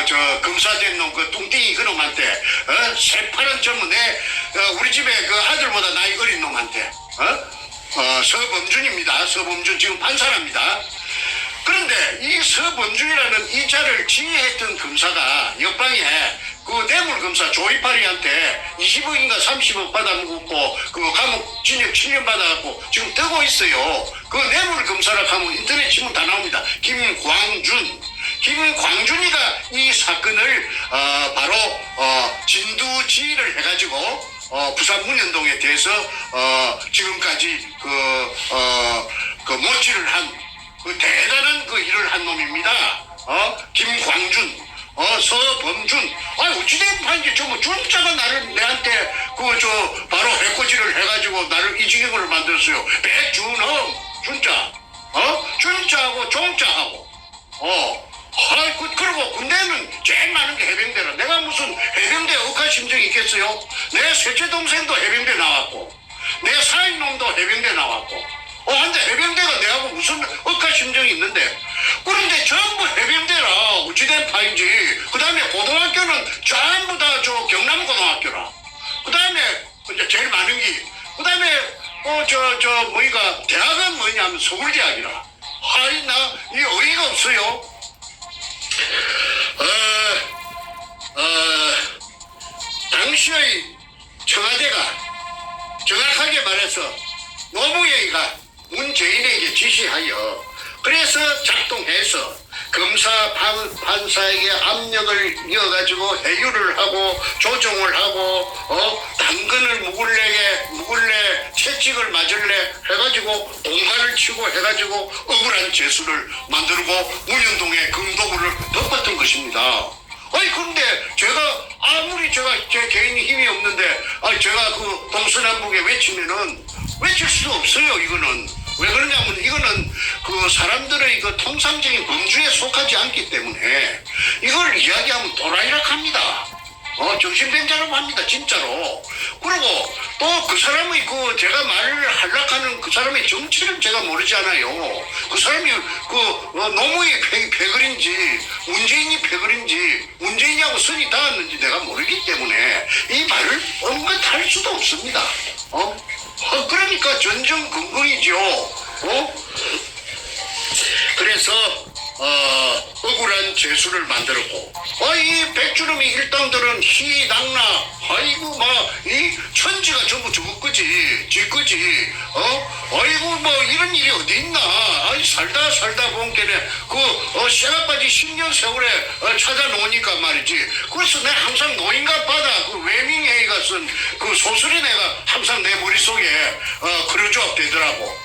저 검사된 놈 그 뚱띵이 그 놈한테 새파란 전문에 우리 집에 그 아들보다 나이 어린 놈한테 서범준입니다. 서범준 지금 판사랍니다. 그런데 이 서범준이라는 이 자를 지휘했던 검사가 옆방에 그 뇌물검사 조이파리한테 20억인가 30억 받아먹고 그 감옥 징역 7년 받아갖고 지금 뜨고 있어요. 그 뇌물검사라 하면 인터넷 치면 다 나옵니다. 김광준이가 이 사건을 바로 진두지휘를 해가지고 부산 문현동에 대해서 지금까지 그 모치를 한 그 대단한 그 일을 한 놈입니다. 김광준, 서범준. 어찌된 판지 저뭐 준자가 나를 내한테 바로 해코지를 해가지고 나를 이 지경을 만들었어요. 백준엄 준자, 준자하고 종자하고. 그리고 군대는 제일 많은 게 해병대라. 내가 무슨 해병대 억하심정이 있겠어요? 내 셋째 동생도 해병대 나왔고, 내 사인놈도 해병대 나왔고. 근데 해병대가 내하고 무슨 억하심정이 있는데. 그런데 전부 해병대라. 어찌된 파인지. 그 다음에 고등학교는 전부 다 저 경남고등학교라. 그 다음에 제일 많은 게. 그 다음에 뭐이가 대학은 뭐냐면 서울대학이라. 나 이 어이가 없어요. 당시의 청와대가 정확하게 말해서 노무현이가 문재인에게 지시하여 그래서 작동해서 검사 판사에게 압력을 이어가지고 해유를 하고 조정을 하고 당근을 묵을래 채찍을 맞을래 해가지고 공갈을 치고 해가지고 억울한 재수를 만들고 문현동의 금도구를 덮었던 것입니다. 그런데 제가 아무리 제 개인이 힘이 없는데 제가 그 동서남북에 외치면은 외칠 수 없어요. 이거는 왜 그러냐면 이거는 그 사람들의 그 통상적인 범주에 속하지 않기 때문에 이걸 이야기하면 도라이락 합니다. 정신병자라고 합니다. 진짜로. 그리고 또 그 사람의 제가 말을 하려고 하는 그 사람의 정체를 제가 모르지 않아요. 그 사람이 노무현이 패거리인지 문재인이 패거리인지 문재인이하고 선이 닿았는지 내가 모르기 때문에 이 말을 온갖 할 수도 없습니다. 그러니까 전전긍긍이죠. 그래서 억울한 재수를 만들었고 이 백주름이 일당들은 희낙나 아이고 이 천지가 전부 저거 거지 지 거지 아이고 이런 일이 어디 있나 살다 보니까 쇠가빠지 10년 세월에 찾아놓으니까 말이지. 그래서 내가 항상 노인과 바다 그 외밍웨이가 쓴 그 소설이 내가 항상 내 머릿속에 그려져 되더라고.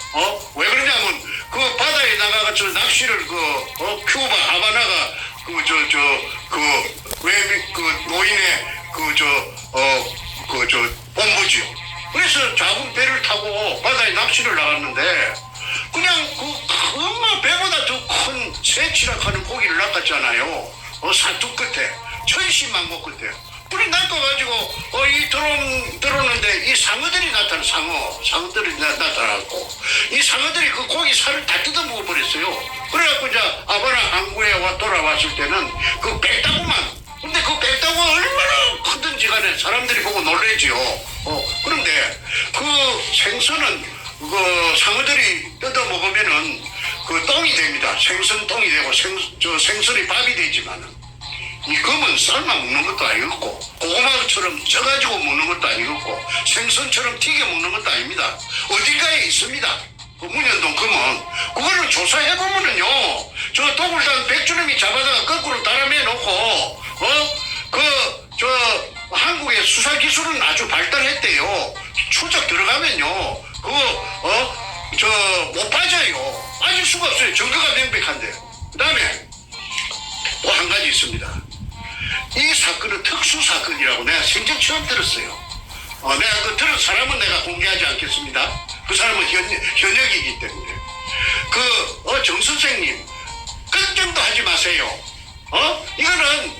왜 그러냐면 그 바다에 나가서 낚시를 큐바 하바나가 노인의 본부지요. 그래서 작은 배를 타고 바다에 낚시를 나갔는데 그냥 엄마 배보다 더 큰 새치락하는 고기를 낚았잖아요. 산투 끝에 천신만고 끝에. 불이 낚아가지고 이 들어오는데 이 상어들이 상어들이 나타나고 이 상어들이 그 고기 살을 다 뜯어 먹어버렸어요. 그래갖고 이제 아바나 항구에 돌아왔을 때는 그 백다구만. 근데 그 백다구가 얼마나 크든지 간에 사람들이 보고 놀래지요. 그런데 그 생선은 그 상어들이 뜯어 먹으면은 그 똥이 됩니다. 생선 똥이 되고 생선이 밥이 되지만은 이 검은 삶아 먹는 것도 아니고 고구마처럼 쪄가지고 먹는 것도 아니고 생선처럼 튀겨 먹는 것도 아닙니다. 어딘가에 있습니다. 그 문현동 검은 그거를 조사해보면은요 저 도굴단 백주름이 잡아다가 거꾸로 달아매 놓고 한국의 수사기술은 아주 발달했대요. 추적 들어가면요 못 빠져요. 빠질 수가 없어요. 증거가 명백한데. 그 다음에 또 한 가지 있습니다. 이 사건은 특수사건이라고 내가 생전 처음 들었어요. 내가 들은 사람은 내가 공개하지 않겠습니다. 그 사람은 현역이기 때문에. 정 선생님, 걱정도 하지 마세요. 이거는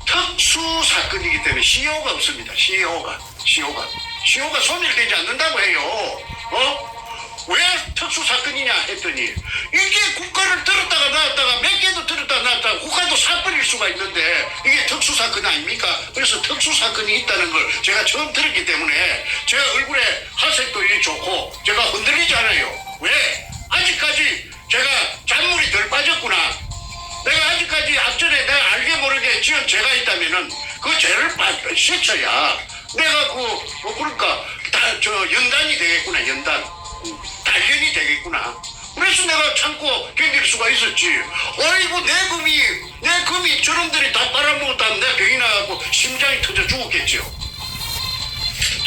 특수사건이기 때문에 CEO가 없습니다. CEO가 소멸되지 않는다고 해요. 왜 특수사건이냐 했더니 이게 국가를 들었다가 놨다가 몇 개도 들었다가 놨다가 국가도 사버릴 수가 있는데 이게 특수사건 아닙니까? 그래서 특수사건이 있다는 걸 제가 처음 들었기 때문에 제 얼굴에 하색도 이리 좋고 제가 흔들리지 않아요. 왜? 아직까지 제가 잔물이 덜 빠졌구나. 내가 아직까지 앞전에 내가 알게 모르게 지은 죄가 있다면은 그 죄를 씻어야 내가 그러니까 연단이 되겠구나. 단련이 되겠구나. 그래서 내가 참고 견딜 수가 있었지. 어이구 내 금이 저놈들이 다 빨아먹었다면 내 병이 나가고 심장이 터져 죽었겠지요.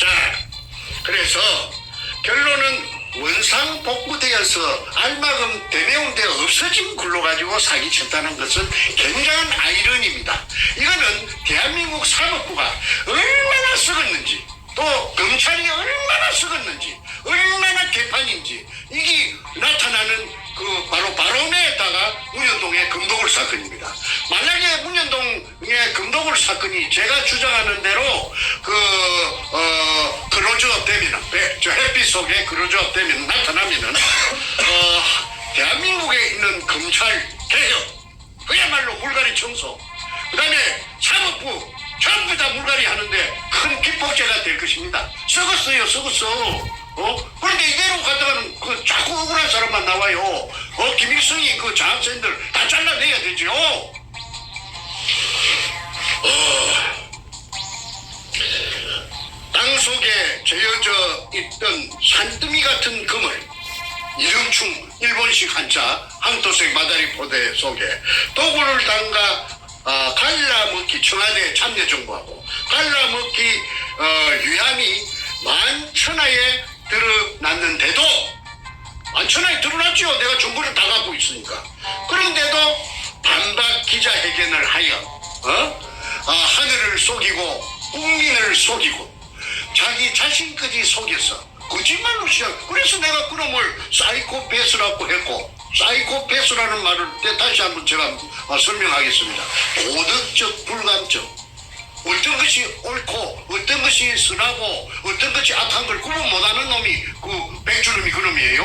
자, 그래서 결론은 원상복구되어서 알마금 대매운대가 없어진 걸로 가지고 사기쳤다는 것은 굉장한 아이러니입니다. 이거는 대한민국 사법부가 얼마나 썩었는지 또 검찰이 얼마나 썩었는지 얼마나 개판인지 이게 나타나는 바로 발언에다가 문현동의 금도굴 사건입니다. 만약에 문현동의 금도굴 사건이 제가 주장하는 대로 클로즈업 되면은 햇빛 속에 클로즈업 되면 나타나면은 대한민국에 있는 검찰 개혁 그야말로 물갈이 청소 그다음에 사법부 전부 다 물갈이 하는데 큰 기폭제가 될 것입니다. 썩었어. 그런데 이대로 가다가는 자꾸 억울한 사람만 나와요. 김일성이 장학생들 다 잘라내야 되죠. 땅속에 재어져 있던 산더미 같은 금을 이름충 일본식 한자 항토색 마다리 포대 속에 도구를 담가 갈라먹기 청와대 참여정부하고 갈라먹기 유함이 만천하에 드러났는데도 만천하에 드러났죠. 내가 정보를 다 갖고 있으니까. 그런데도 반박 기자회견을 하여 하늘을 속이고 국민을 속이고 자기 자신까지 속여서 거짓말로 시작. 그래서 내가 그놈을 사이코패스라고 했고 사이코패스라는 말을 다시 한번 제가 설명하겠습니다. 도덕적 불감증. 어떤 것이 옳고 어떤 것이 선하고 어떤 것이 악한 걸 구분 못하는 놈이 백주름이 그놈이에요.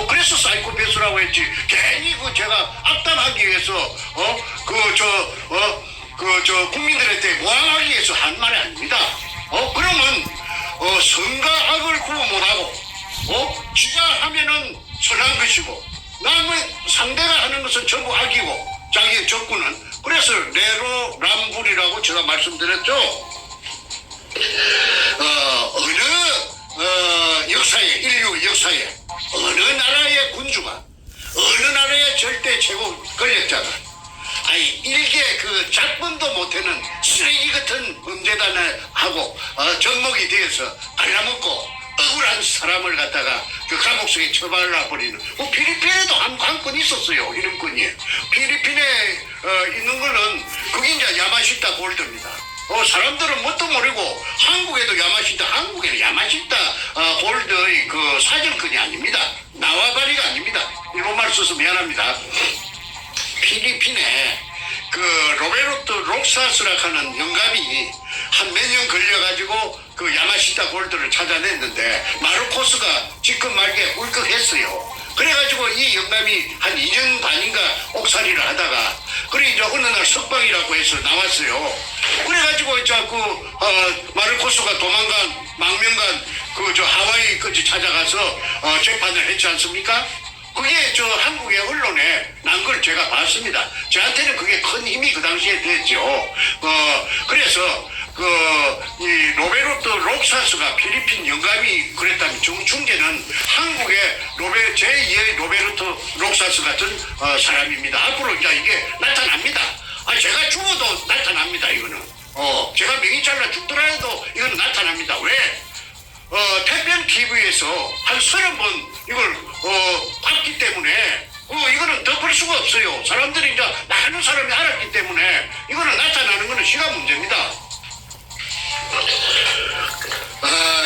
그래서 사이코패스라고 했지. 괜히 그 제가 악담하기 위해서 국민들한테 모함하기 위해서 한 말이 아닙니다. 그러면 선과 악을 구분 못하고 지가 하면은 선한 것이고 남의 상대가 하는 것은 전부 악이고 자기의 적군은. 그래서 내로남불이라고 제가 말씀드렸죠. 어느 역사에, 인류 역사에 어느 나라의 군주가, 어느 나라의 절대 최고 권력자가 일개 그 작품도 못하는 쓰레기 같은 범죄단을 하고 접목이 되어서 갈라먹고 억울한 사람을 갖다가 그 감옥 속에 처박아 버리는. 필리핀에도 한 건 있었어요. 이런 건이. 필리핀에 있는 거는 그게 이제 야마시타 골드입니다. 사람들은 뭣도 모르고 한국에도 야마시타, 한국에는 야마시타 골드의 그 사정권이 아닙니다. 나와바리가 아닙니다. 일본말 써서 미안합니다. 필리핀에 그 로베르토 록사스라 하는 영감이 한 몇 년 걸려가지고 그 야마시타 골드를 찾아냈는데 마르코스가 지금 말게 울컥했어요. 그래가지고 이 영감이 한 2년 반인가 옥살이를 하다가 그래 이제 어느 날 석방이라고 해서 나왔어요. 그래가지고 자꾸 마르코스가 도망간 망명간 그 저 하와이까지 찾아가서 재판을 했지 않습니까? 그게 저 한국의 언론에 난 걸 제가 봤습니다. 저한테는 그게 큰 힘이 그 당시에 됐죠. 그래서 이 로베르토 록사스가 필리핀 영감이 그랬다면 정충재는 한국의 제2의 로베르토 록사스 같은 사람입니다. 앞으로 이제 이게 나타납니다. 제가 죽어도 나타납니다. 이거는. 제가 명의 잘라 죽더라도 이건 나타납니다. 왜? 태평 TV에서 한 30번 이걸 봤기 때문에 이거는 덮을 수가 없어요. 사람들이 이제 많은 사람이 알았기 때문에 이거는 나타나는 거는 시간 문제입니다.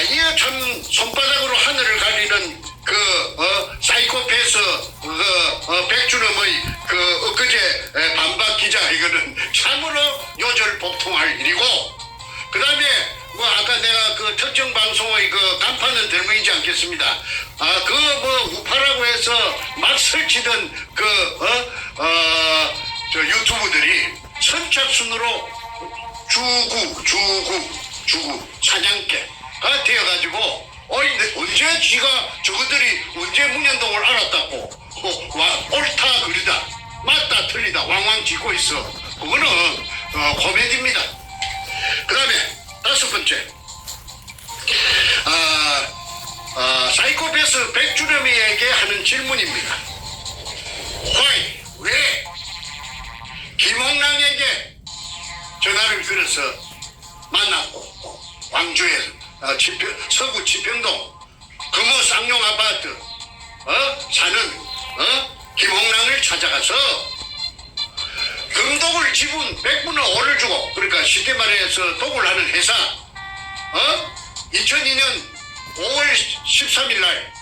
이게 참 손바닥으로 하늘을 가리는 사이코패스 백준엄의 엊그제 반박 기자 이거는 참으로 요절복통할 일이고, 그 다음에 아까 내가 그 특정 방송의 그 간판은 들먹이지 않겠습니다. 우파라고 해서 막 설치던 저 유튜브들이 선착순으로 주구 사냥개가 되어가지고 언제 쥐가 저것들이 언제 문현동을 알았다고 옳다 그르다 맞다 틀리다 왕왕 짓고 있어. 그거는 코미디입니다. 그 다음에 5번째 사이코패스 백준엽이에게 하는 질문입니다. Why? 왜? 김홍랑에게 전화를 걸어서 만났고 광주에 서구 지평동 금호 쌍용 아파트 사는 김홍랑을 찾아가서 금독을 지분 100분의 5를 주고, 그러니까 쉽게 말해서 독을 하는 회사 2002년 5월 13일 날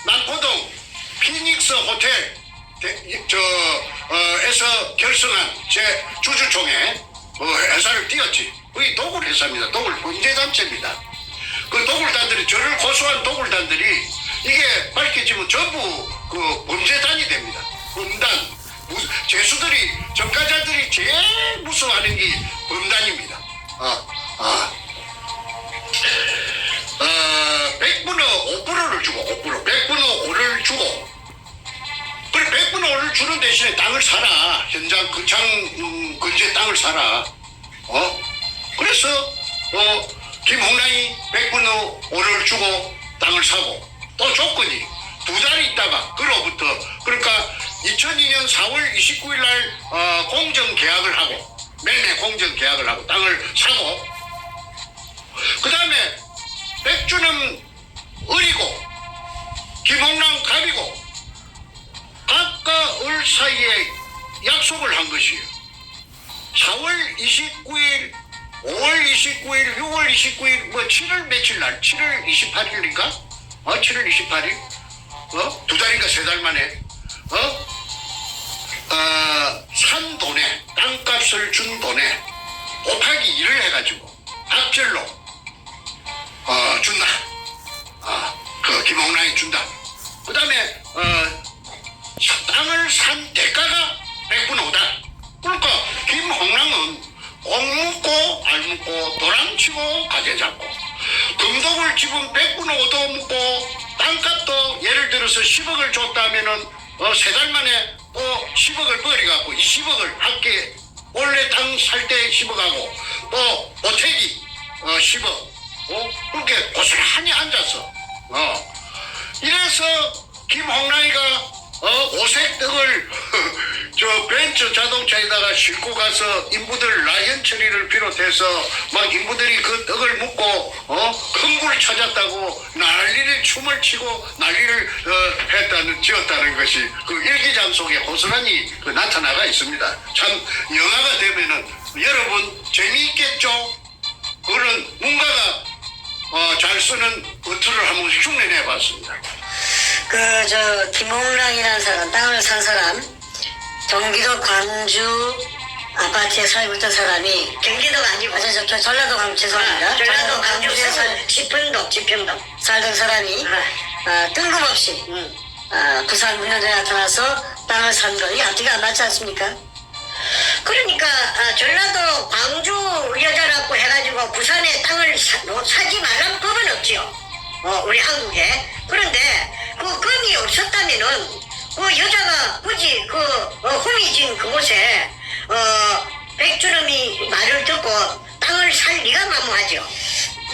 남포동 피닉스 호텔 에서 결성한 제 주주총회 회사를 띄웠지. 그게 도굴 회사입니다. 도굴 범죄단체입니다. 그 도굴단들이, 저를 고소한 도굴단들이 이게 밝혀지면 전부 그 범죄단이 됩니다. 범단. 죄수들이, 전과자들이 제일 무서워하는 게 범단입니다. 100분의 5%를 주고, 100분의 5를 주고, 그래 100분의 5를 주는 대신에 땅을 사라. 현장 근창 근처에 땅을 사라. 그래서 김홍랑이 100분의 5를 주고 땅을 사고, 또 조건이 2달이 있다가 그로부터, 그러니까 2002년 4월 29일 날 공정 계약을 하고, 매매 공정 계약을 하고 땅을 사고, 그 다음에 백준엄 을이고 김홍랑 갑이고 갑과 을 사이에 약속을 한 것이에요. 4월 29일, 5월 29일, 6월 29일, 7월 며칠 날, 7월 28일인가? 7월 28일? 2달인가 3달 만에, 산 돈에, 땅값을 준 돈에 곱하기 1을 해가지고 합절로, 준다. 그 김홍랑이 준다. 그 다음에, 땅을 산 대가가 백분오다. 그러니까 김홍랑은 옥 묻고 알 묻고 도랑치고 가재 잡고 금독을 지분 100분오도 묻고 땅값도 예를 들어서 10억을 줬다면은 3달 만에 또 10억을 버려갖고 20억을 함께 원래 땅 살 때 10억하고 또 보태기 10억 그렇게 고스란히 앉아서 이래서 김홍랑이가 오색 떡을 저 벤츠 자동차에다가 싣고 가서 인부들 라이언처리를 비롯해서 막 인부들이 그 떡을 묻고 큰 굴 찾았다고 난리를 춤을 치고 난리를 지었다는 것이 그 일기장 속에 고스란히 나타나가 있습니다. 참 영화가 되면은 여러분 재미있겠죠? 그런 문가가 잘 쓰는 어투를 한번 흉내내 봤습니다. 김홍랑이라는 사람, 땅을 산 사람, 경기도 광주 아파트에 살고 있던 사람이, 경기도가 아니고, 전라도 광주, 죄송합니다. 전라도 광주에서 지평동 살던 사람이, 뜬금없이, 부산 문현장에 나타나서 땅을 산 거, 이게 앞뒤가 안 맞지 않습니까? 그러니까 전라도 광주 여자라고 해가지고 부산에 땅을 사지 말란 법은 없지요. 우리 한국에. 그런데 그 금이 없었다면은 그 여자가 굳이 그 흠이진 그곳에 백주름이 말을 듣고 땅을 살 리가 만무하죠.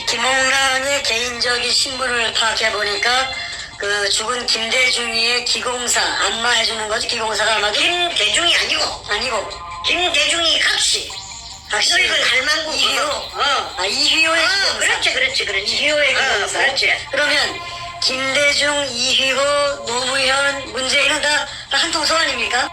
김홍랑의 개인적인 신분을 파악해 보니까 그 죽은 김대중이의 기공사 안마해주는 거지. 기공사가 아마도 김대중이 아니고 김대중이 각시. 늙은 할망구 이휘호. 이휘호의 기공사. 그렇지. 이휘호의 기공사. 그렇지. 그러면 김대중, 이휘호, 노무현, 문재인은 다 한 통속 아닙니까?